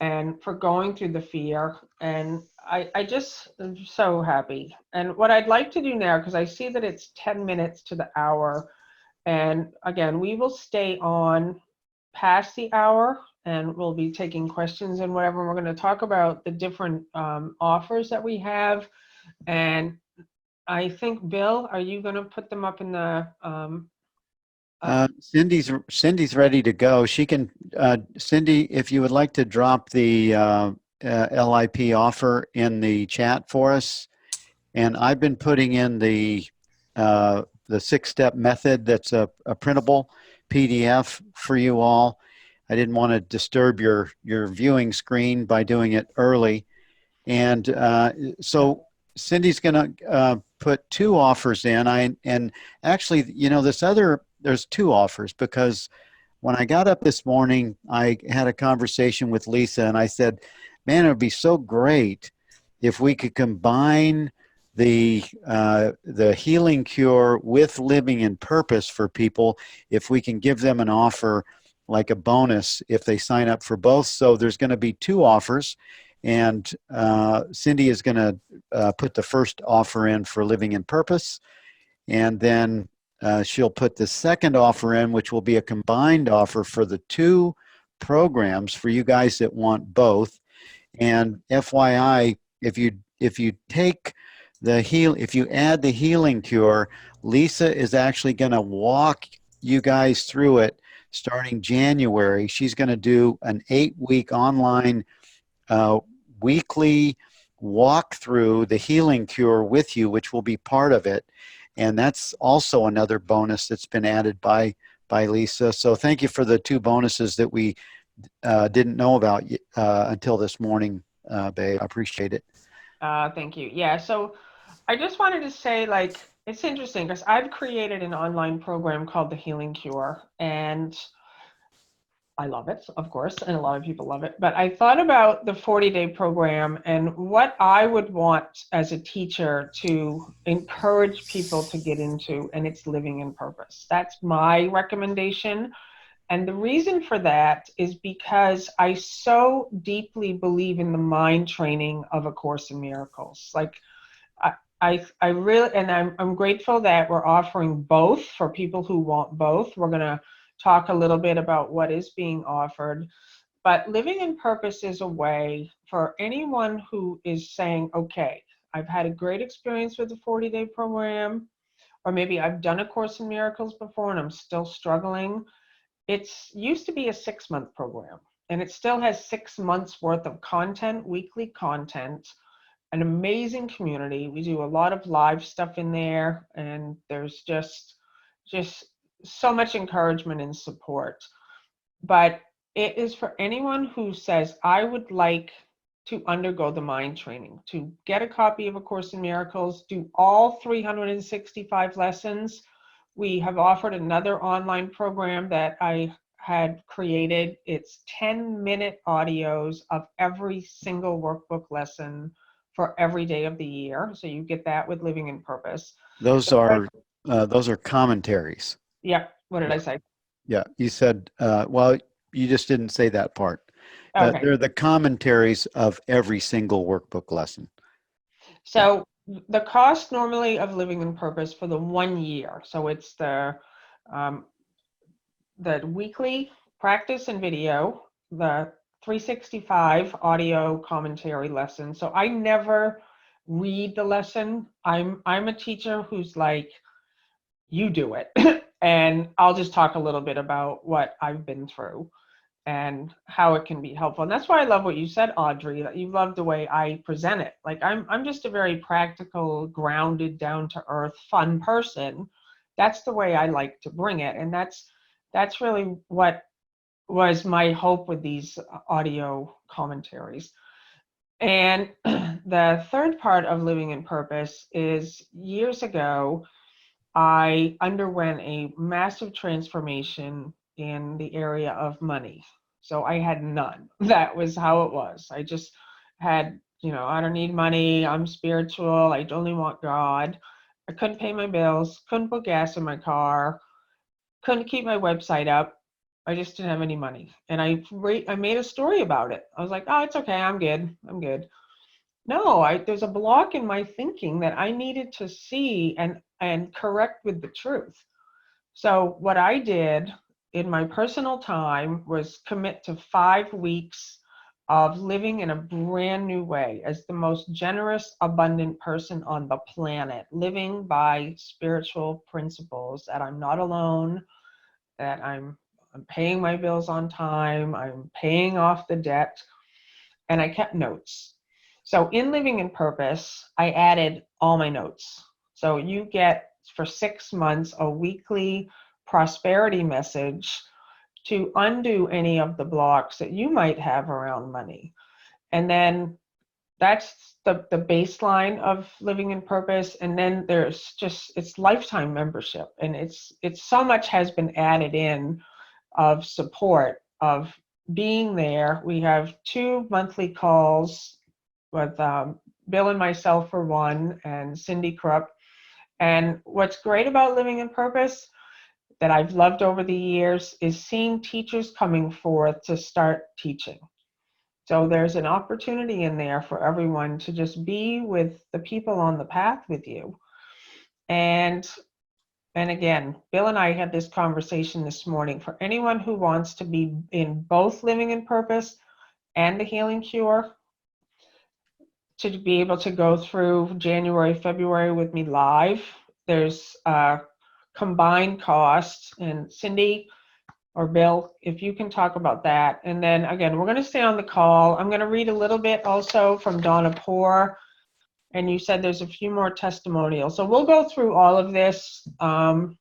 and for going through the fear. And I just am so happy. And what I'd like to do now, because I see that it's 10 minutes to the hour, and again, we will stay on past the hour and we'll be taking questions and whatever. We're going to talk about the different offers that we have. And I think, Bill, are you going to put them up in the Cindy's ready to go. She can, Cindy, if you would like to drop the LIP offer in the chat for us. And I've been putting in the 6-step method that's a printable PDF for you all. I didn't want to disturb your viewing screen by doing it early. And so Cindy's going to put 2 offers in. And actually, you know, there's 2 offers, because when I got up this morning, I had a conversation with Lisa and I said, man, it would be so great if we could combine the healing cure with living in purpose for people, if we can give them an offer like a bonus if they sign up for both. So there's going to be 2 offers, and Cindy is going to put the first offer in for living in purpose, and then she'll put the second offer in, which will be a combined offer for the 2 programs for you guys that want both. And FYI, if you take if you add the healing cure, Lisa is actually going to walk you guys through it starting January. She's going to do an 8-week online weekly walk through the healing cure with you, which will be part of it. And that's also another bonus that's been added by Lisa. So thank you for the 2 bonuses that we didn't know about until this morning, babe. I appreciate it. Thank you. Yeah, so I just wanted to say, like, it's interesting because I've created an online program called The Healing Cure, and I love it, of course, and a lot of people love it. But I thought about the 40-day program and what I would want as a teacher to encourage people to get into, and it's living in purpose. That's my recommendation. And the reason for that is because I so deeply believe in the mind training of A Course in Miracles. Like, I really, and I'm grateful that we're offering both for people who want both. We're going to talk a little bit about what is being offered. But living in purpose is a way for anyone who is saying, okay, I've had a great experience with the 40-day program, or maybe I've done A Course in Miracles before and I'm still struggling. It's used to be a 6-month program, and it still has 6 months worth of content, weekly content, an amazing community. We do a lot of live stuff in there, and there's just so much encouragement and support. But it is for anyone who says, I would like to undergo the mind training, to get a copy of A Course in Miracles, do all 365 lessons. We have offered another online program that I had created. It's 10-minute audios of every single workbook lesson for every day of the year. So you get that with Living in Purpose. Those are commentaries. Yeah. What did I say? Yeah, you said, well, you just didn't say that part. Okay. They're the commentaries of every single workbook lesson. So the cost normally of Living in Purpose for the 1 year, so it's the weekly practice and video, the 365 audio commentary lessons. So I never read the lesson. I'm a teacher who's like, you do it. And I'll just talk a little bit about what I've been through and how it can be helpful. And that's why I love what you said, Audrey, that you love the way I present it. Like I'm just a very practical, grounded, down to earth, fun person. That's the way I like to bring it. And that's really what was my hope with these audio commentaries. And the third part of Living in Purpose is years ago, I underwent a massive transformation in the area of money. So I had none. That was how it was. I just had, I don't need money. I'm spiritual. I only want God. I couldn't pay my bills, couldn't put gas in my car, couldn't keep my website up. I just didn't have any money. And I made a story about it. I was like, oh, it's okay. I'm good. I'm good. No, there's a block in my thinking that I needed to see and correct with the truth. So what I did in my personal time was commit to 5 weeks of living in a brand new way as the most generous, abundant person on the planet, living by spiritual principles that I'm not alone, that I'm paying my bills on time, I'm paying off the debt, and I kept notes. So in Living in Purpose, I added all my notes. So you get for 6 months a weekly prosperity message to undo any of the blocks that you might have around money. And then that's the baseline of Living in Purpose. And then there's it's lifetime membership. And it's so much has been added in of support, of being there. We have 2 monthly calls with Bill and myself for one, and Cindy Krupp. And what's great about Living in Purpose that I've loved over the years is seeing teachers coming forth to start teaching. So there's an opportunity in there for everyone to just be with the people on the path with you. And again, Bill and I had this conversation this morning. For anyone who wants to be in both Living in Purpose and the Healing Cure, to be able to go through January, February with me live, there's combined costs. And Cindy or Bill, if you can talk about that. And then again, we're going to stay on the call. I'm going to read a little bit also from Donna Poor. And you said there's a few more testimonials. So we'll go through all of this. And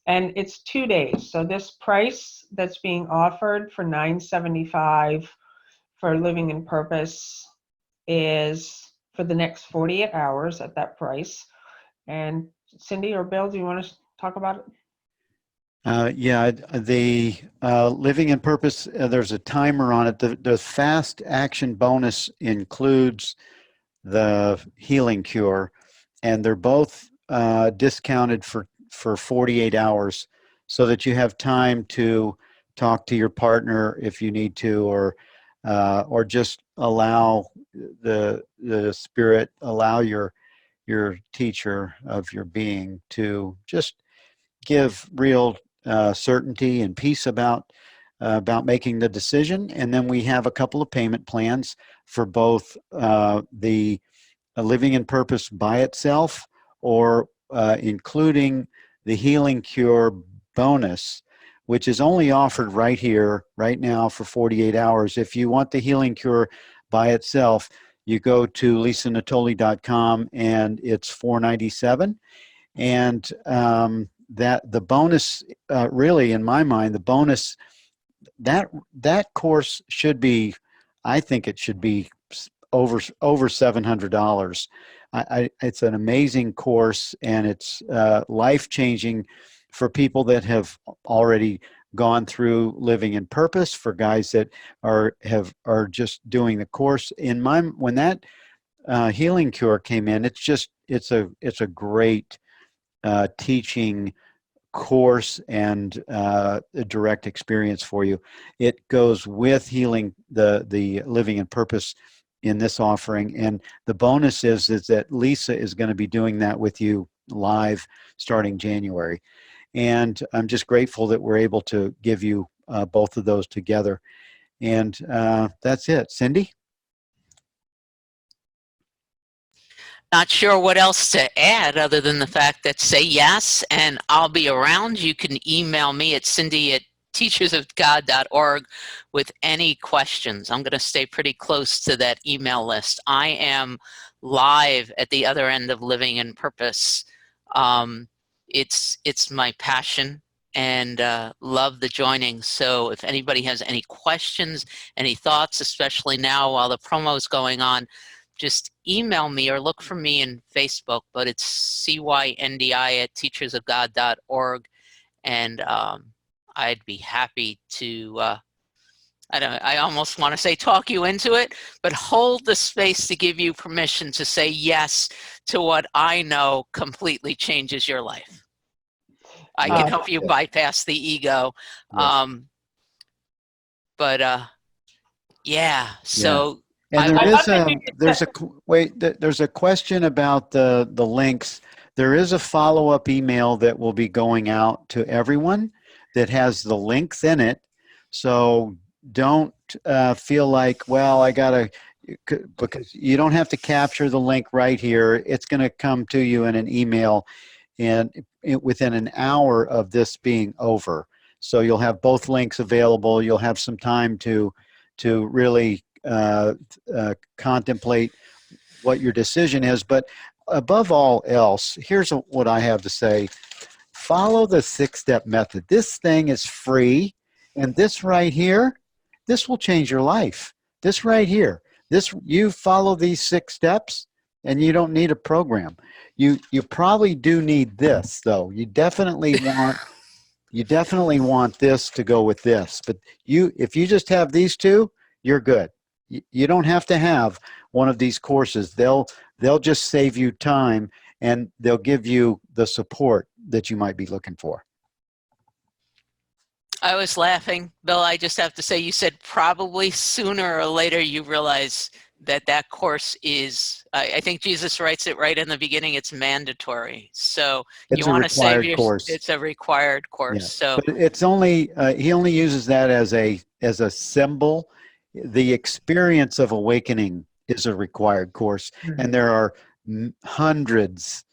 it's 2 days. So this price that's being offered for $9.75 for Living in Purpose is for the next 48 hours at that price. And Cindy or Bill, do you want to talk about it? Yeah, the Living in Purpose, there's a timer on it. The fast action bonus includes the Healing Cure, and they're both discounted for 48 hours so that you have time to talk to your partner if you need to, or just allow the spirit, allow your teacher of your being to just give real certainty and peace about making the decision. And then we have a couple of payment plans for both the Living in Purpose by itself, or including the Healing Cure bonus, which is only offered right here, right now for 48 hours. If you want the Healing Cure by itself, you go to lisanatoli.com and it's $497. And that the bonus, really, in my mind, the bonus, that course should be, I think it should be over $700. It's an amazing course, and it's life-changing for people that have already gone through Living in Purpose, for guys that are just doing the course. When that Healing Cure came in, it's a great teaching course and a direct experience for you. It goes with healing the Living in Purpose in this offering, and the bonus is that Lisa is going to be doing that with you live starting January. And I'm just grateful that we're able to give you both of those together. And that's it. Cindy? Not sure what else to add other than the fact that say yes, and I'll be around. You can email me at cindy@teachersofgod.org with any questions. I'm going to stay pretty close to that email list. I am live at the other end of Living in Purpose. It's my passion, and love the joining. So if anybody has any questions, any thoughts, especially now while the promo is going on, just email me or look for me in Facebook, but it's cyndi@teachersofgod.org. And I'd be happy to, I almost want to say talk you into it, but hold the space to give you permission to say yes to what I know completely changes your life. I can help you bypass the ego. Yes. Yeah, so. And there's a question about the links. There is a follow-up email that will be going out to everyone that has the links in it. So don't feel like, well, because you don't have to capture the link right here. It's going to come to you in an email and within an hour of this being over. So you'll have both links available. You'll have some time to really contemplate what your decision is. But above all else, here's what I have to say. Follow the 6-step method. This thing is free, and this right here, this will change your life. This right here, you follow these 6 steps, and you don't need a program. You probably do need this, though. You definitely want this to go with this. But if you just have these 2, you're good. You don't have to have one of these courses. They'll just save you time, and they'll give you the support that you might be looking for. I was laughing, Bill. I just have to say, you said probably sooner or later you realize that course is, I think Jesus writes it right in the beginning, it's mandatory. So you want to save your course. It's a required course. Yeah. So but it's only, he only uses that as a symbol. The experience of awakening is a required course, and there are hundreds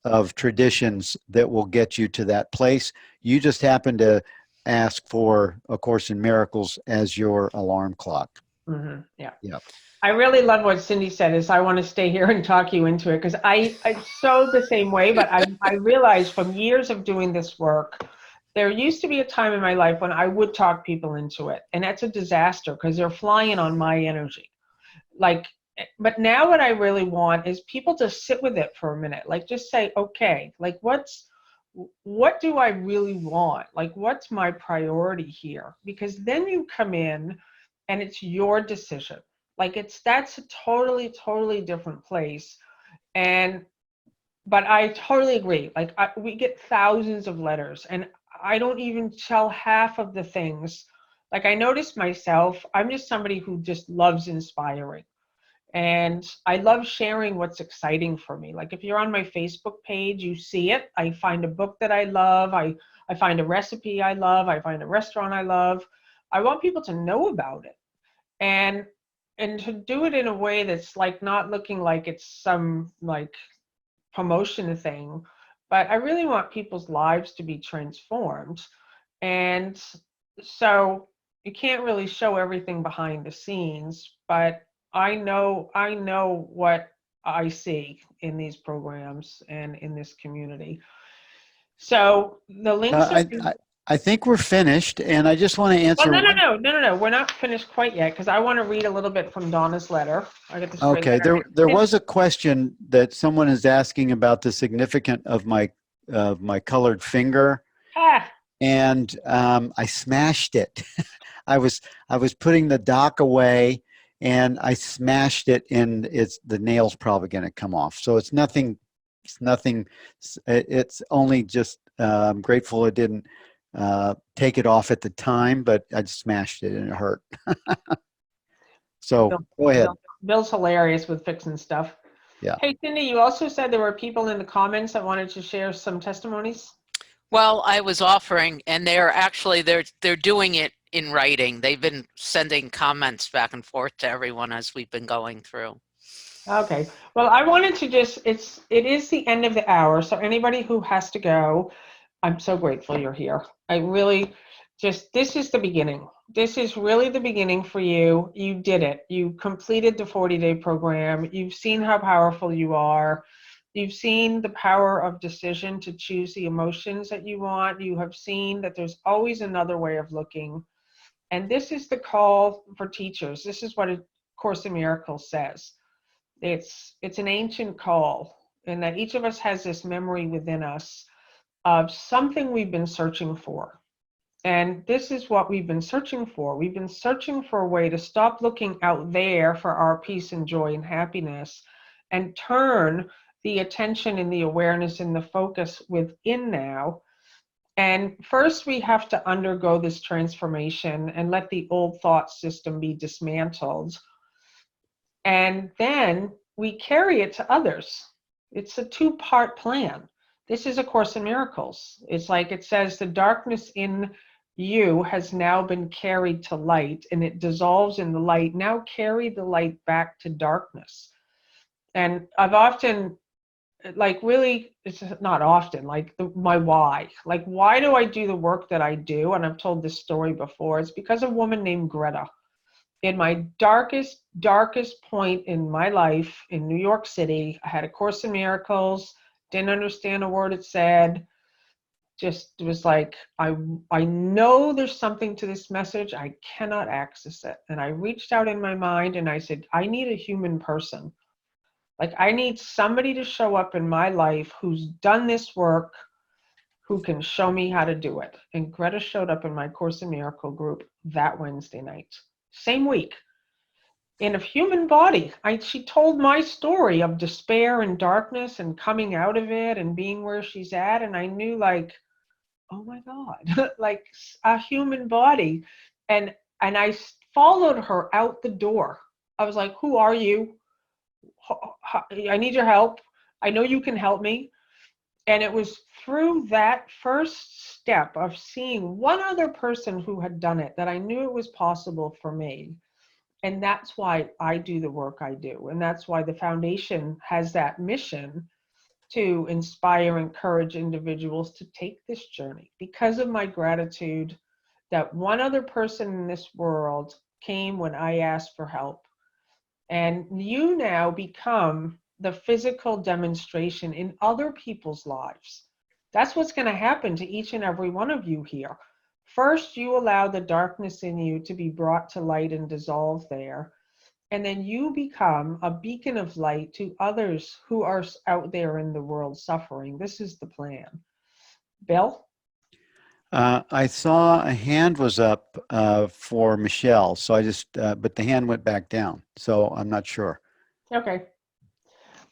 of traditions that will get you to that place. You just happen to ask for A Course in Miracles as your alarm clock. Mm-hmm. Yeah. Yep. I really love what Cindy said, is I want to stay here and talk you into it, because I'm so the same way, but I realized from years of doing this work, there used to be a time in my life when I would talk people into it, and that's a disaster because they're flying on my energy. But now what I really want is people to sit with it for a minute, just say, okay, what do I really want? What's my priority here? Because then you come in and it's your decision. That's a totally, totally different place. But I totally agree. We get thousands of letters, and I don't even tell half of the things. I noticed myself, I'm just somebody who just loves inspiring. And I love sharing what's exciting for me. If you're on my Facebook page, you see it. I find a book that I love. I find a recipe I love. I find a restaurant I love. I want people to know about it. And to do it in a way that's not looking like it's some promotion thing, but I really want people's lives to be transformed. And so you can't really show everything behind the scenes, but I know what I see in these programs and in this community. So the links are. I think we're finished, and I just want to answer. Well, no. We're not finished quite yet, because I want to read a little bit from Donna's letter. I got this. Okay, there was a question that someone is asking about the significance of my colored finger, and I smashed it. I was putting the dock away, and I smashed it, and the nail's probably going to come off. So it's nothing. It's only just I'm grateful it didn't take it off at the time, but I just smashed it and it hurt. So go ahead. Bill's hilarious with fixing stuff. Yeah. Hey, Cindy, you also said there were people in the comments that wanted to share some testimonies. Well, I was offering, and they're doing it in writing. They've been sending comments back and forth to everyone as we've been going through. Okay. Well, I wanted to it is the end of the hour. So anybody who has to go, I'm so grateful you're here. I really this is the beginning. This is really the beginning for you. You did it. You completed the 40-day program. You've seen how powerful you are. You've seen the power of decision to choose the emotions that you want. You have seen that there's always another way of looking. And this is the call for teachers. This is what A Course in Miracles says. It's an ancient call, and that each of us has this memory within us of something we've been searching for. And this is what we've been searching for. We've been searching for a way to stop looking out there for our peace and joy and happiness and turn the attention and the awareness and the focus within now. And first we have to undergo this transformation and let the old thought system be dismantled. And then we carry it to others. It's a two-part plan. This is A Course in Miracles. It's like it says, the darkness in you has now been carried to light, and it dissolves in the light. Now carry the light back to darkness. And I've often, really, it's not often, my why. Like, why do I do the work that I do? And I've told this story before. It's because of a woman named Greta. In my darkest point in my life in New York City, I had A Course in Miracles, didn't understand a word it said, just was like, I know there's something to this message, I cannot access it. And I reached out in my mind and I said, I need a human person. Like, I need somebody to show up in my life who's done this work, who can show me how to do it. And Greta showed up in my Course in Miracle group that Wednesday night. Same week, in a human body. She told my story of despair and darkness and coming out of it and being where she's at. And I knew, like, oh my God, like a human body. And I followed her out the door. I was like, who are you? I need your help. I know you can help me. And it was through that first step of seeing one other person who had done it that I knew it was possible for me. And that's why I do the work I do. And that's why the foundation has that mission to inspire and encourage individuals to take this journey, because of my gratitude that one other person in this world came when I asked for help. And you now become the physical demonstration in other people's lives. That's what's going to happen to each and every one of you here. First, you allow the darkness in you to be brought to light and dissolve there. And then you become a beacon of light to others who are out there in the world suffering. This is the plan. Bill? I saw a hand was up for Michelle, so I just, but the hand went back down, so I'm not sure. Okay.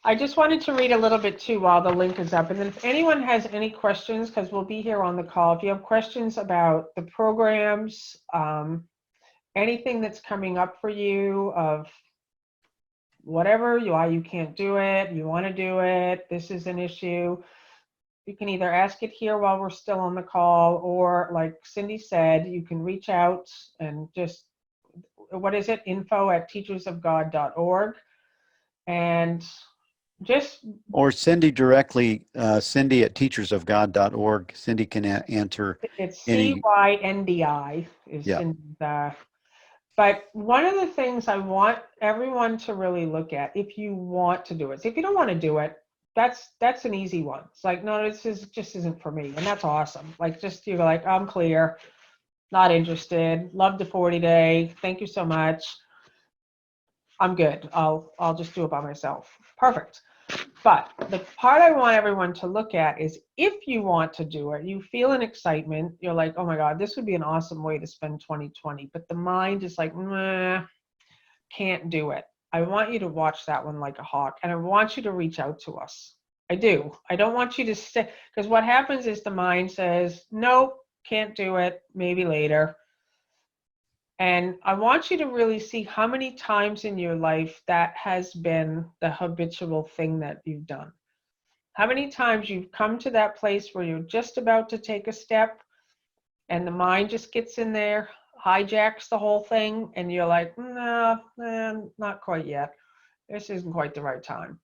I just wanted to read a little bit too while the link is up. And then if anyone has any questions, because we'll be here on the call, if you have questions about the programs, anything that's coming up for you of whatever, why you can't do it, you want to do it, this is an issue, you can either ask it here while we're still on the call, or like Cindy said, you can reach out and just, what is it, info@teachersofgod.org, and just, or Cindy directly, Cindy at teachersofgod.org. Cindy can answer it's any. CYNDI is Yeah. Cindy's. But one of the things I want everyone to really look at, if you want to do it, so if you don't want to do it, that's an easy one. It's like, no, just isn't for me, and that's awesome. Like, just, you're like, I'm clear, not interested, love the 40-day, thank you so much, I'm good, I'll just do it by myself. Perfect. But the part I want everyone to look at is, if you want to do it, you feel an excitement, you're like, oh my God, this would be an awesome way to spend 2020, but the mind is like, nah, can't do it. I want you to watch that one like a hawk, and I want you to reach out to us. I do. I don't want you to stay, because what happens is the mind says, nope, can't do it, maybe later. And I want you to really see how many times in your life that has been the habitual thing that you've done. How many times you've come to that place where you're just about to take a step and the mind just gets in there. hijacks the whole thing and you're like, no, not quite yet. This isn't quite the right time.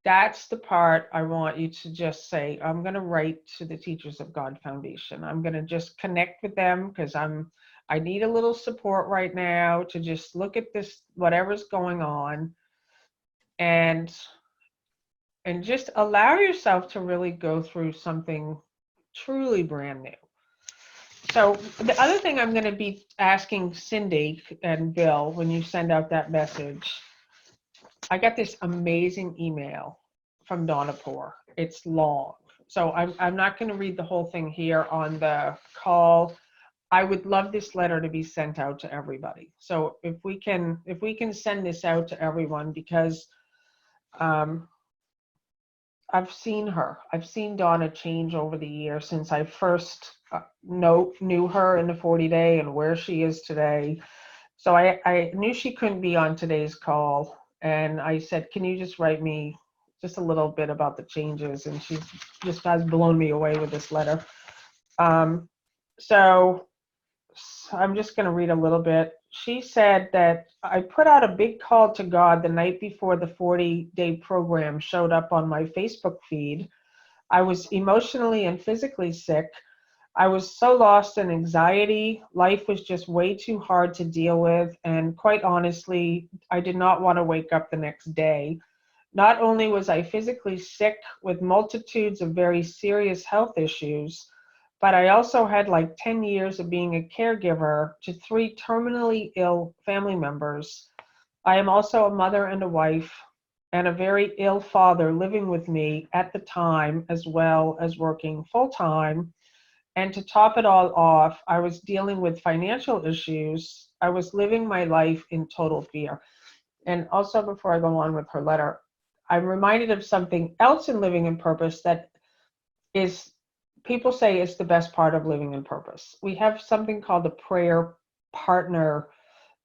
That's the part I want you to just say, I'm going to write to the Teachers of God Foundation. I'm going to just connect with them because I need a little support right now to just look at this, whatever's going on, and just allow yourself to really go through something truly brand new. So the other thing I'm going to be asking Cindy and Bill when you send out that message, I got this amazing email from Donna Poor. It's long. So I'm not going to read the whole thing here on the call. I would love this letter to be sent out to everybody. So if we can send this out to everyone, because I've seen her. I've seen Donna change over the years since I first knew her in the 40-day and where she is today. So I knew she couldn't be on today's call. And I said, can you just write me just a little bit about the changes? And she just has blown me away with this letter. So I'm just going to read a little bit. She said that I put out a big call to God the night before the 40-day program showed up on my Facebook feed. I was emotionally and physically sick. I was so lost in anxiety. Life was just way too hard to deal with. And quite honestly, I did not want to wake up the next day. Not only was I physically sick with multitudes of very serious health issues, but I also had like 10 years of being a caregiver to 3 terminally ill family members. I am also a mother and a wife and a very ill father living with me at the time, as well as working full time. And to top it all off, I was dealing with financial issues. I was living my life in total fear. And also, before I go on with her letter, I'm reminded of something else in Living in Purpose that is, people say it's the best part of living in purpose. We have something called a prayer partner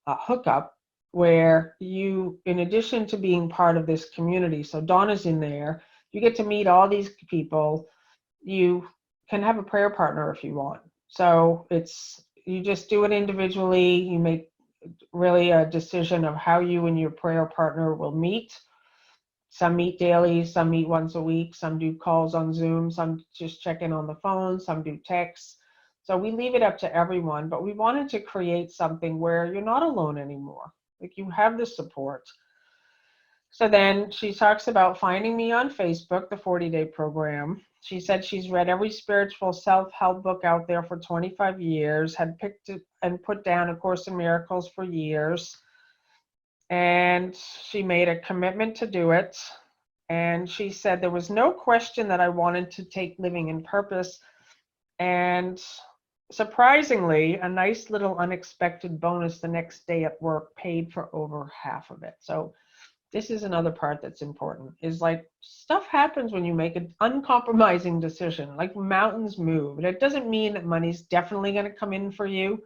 hookup, where you, in addition to being part of this community, so Donna's in there, you get to meet all these people. You can have a prayer partner if you want. So you just do it individually. You make really a decision of how you and your prayer partner will meet. Some meet daily, some meet once a week, some do calls on Zoom, some just check in on the phone, some do texts. So we leave it up to everyone, but we wanted to create something where you're not alone anymore. Like, you have the support. So then she talks about finding me on Facebook, the 40-day program. She said she's read every spiritual self-help book out there for 25 years, had picked it and put down A Course in Miracles for years. And she made a commitment to do it. And she said there was no question that I wanted to take Living in Purpose. And surprisingly, a nice little unexpected bonus the next day at work paid for over half of it. So this is another part that's important, is like, stuff happens when you make an uncompromising decision, like mountains move. And it doesn't mean that money's definitely going to come in for you.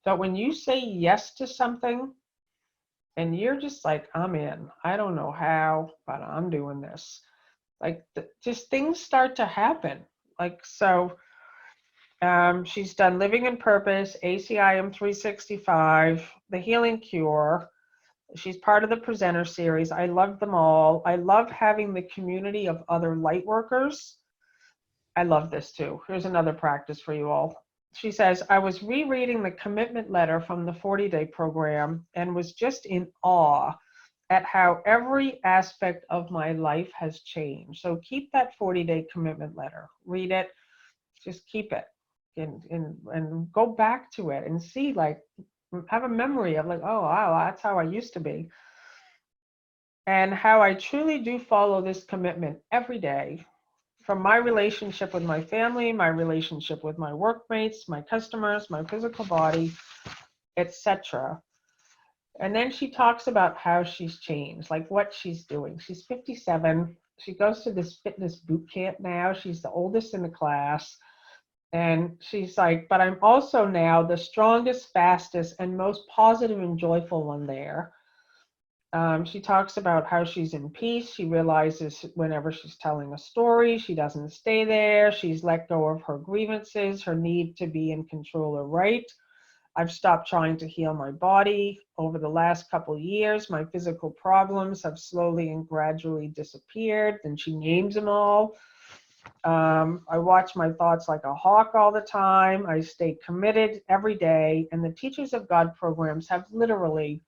But when you say yes to something, and you're just like, I'm in. I don't know how, but I'm doing this. Like, just things start to happen. Like, so she's done Living in Purpose, ACIM 365, The Healing Cure. She's part of the presenter series. I love them all. I love having the community of other light workers. I love this too. Here's another practice for you all. She says, I was rereading the commitment letter from the 40-day program and was just in awe at how every aspect of my life has changed. So keep that 40-day commitment letter. Read it. Just keep it and go back to it and see, like, have a memory of like, oh, wow, that's how I used to be. And how I truly do follow this commitment every day. From my relationship with my family, my relationship with my workmates, my customers, my physical body, etc. And then she talks about how she's changed, like what she's doing. She's 57. She goes to this fitness boot camp now. She's the oldest in the class. And she's like, but I'm also now the strongest, fastest, and most positive and joyful one there. She talks about how she's in peace. She realizes whenever she's telling a story, she doesn't stay there. She's let go of her grievances, her need to be in control or right. I've stopped trying to heal my body. Over the last couple of years, my physical problems have slowly and gradually disappeared. And she names them all. I watch my thoughts like a hawk all the time. I stay committed every day. And the Teachers of God programs have literally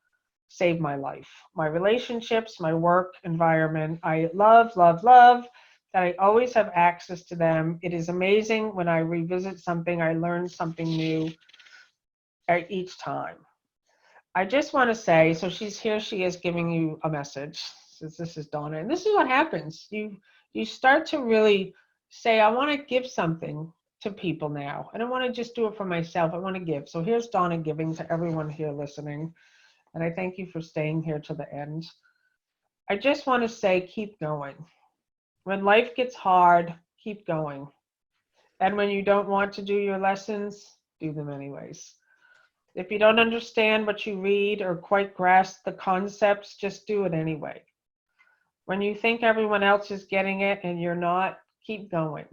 saved my life, my relationships, my work environment. I love, love, love that I always have access to them. It is amazing when I revisit something, I learn something new each time. I just want to say, so she is giving you a message. This is Donna, and this is what happens. You start to really say, I want to give something to people now. I don't want to just do it for myself. I want to give. So here's Donna giving to everyone here listening. And I thank you for staying here to the end. I just want to say, keep going. When life gets hard, keep going. And when you don't want to do your lessons, do them anyways. If you don't understand what you read or quite grasp the concepts, just do it anyway. When you think everyone else is getting it and you're not, keep going.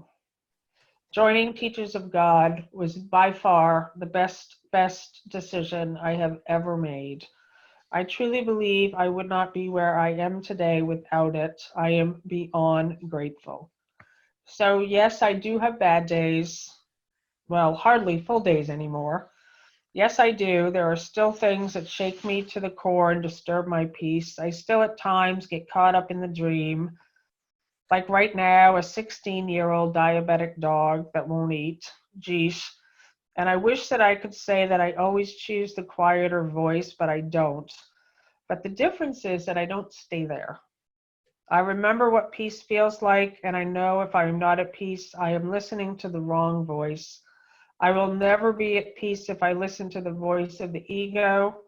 Joining Teachers of God was by far the best decision I have ever made. I truly believe I would not be where I am today without it. I am beyond grateful. So yes, I do have bad days. Well, hardly full days anymore. Yes, I do. There are still things that shake me to the core and disturb my peace. I still at times get caught up in the dream. Like right now, a 16-year-old diabetic dog that won't eat. Geesh. And I wish that I could say that I always choose the quieter voice, but I don't. But the difference is that I don't stay there. I remember what peace feels like, and I know if I am not at peace, I am listening to the wrong voice. I will never be at peace if I listen to the voice of the ego.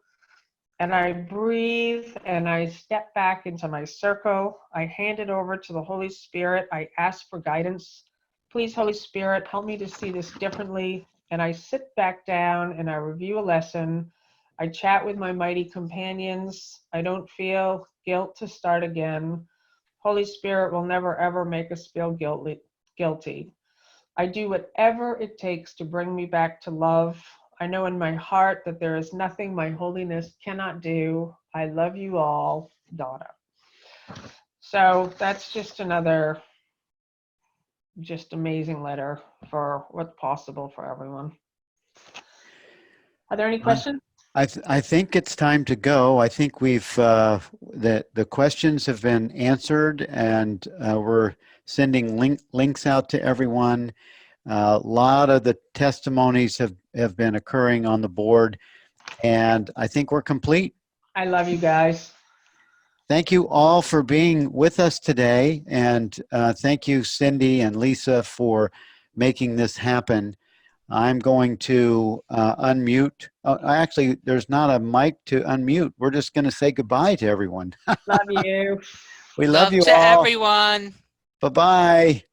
And I breathe and I step back into my circle. I hand it over to the Holy Spirit. I ask for guidance. Please, Holy Spirit, help me to see this differently. And I sit back down and I review a lesson. I chat with my mighty companions. I don't feel guilt to start again. Holy Spirit will never, ever make us feel guilty. I do whatever it takes to bring me back to love. I know in my heart that there is nothing my holiness cannot do. I love you all, Donna. So that's just another amazing letter for what's possible for everyone. Are there any questions? I think it's time to go. I think we've the questions have been answered, and we're sending links out to everyone. A lot of the testimonies have been occurring on the board, and I think we're complete. I love you guys. Thank you all for being with us today, and thank you, Cindy and Lisa, for making this happen. I'm going to unmute. Actually, there's not a mic to unmute. We're just going to say goodbye to everyone. Love you. We love you to all. everyone. Bye-bye.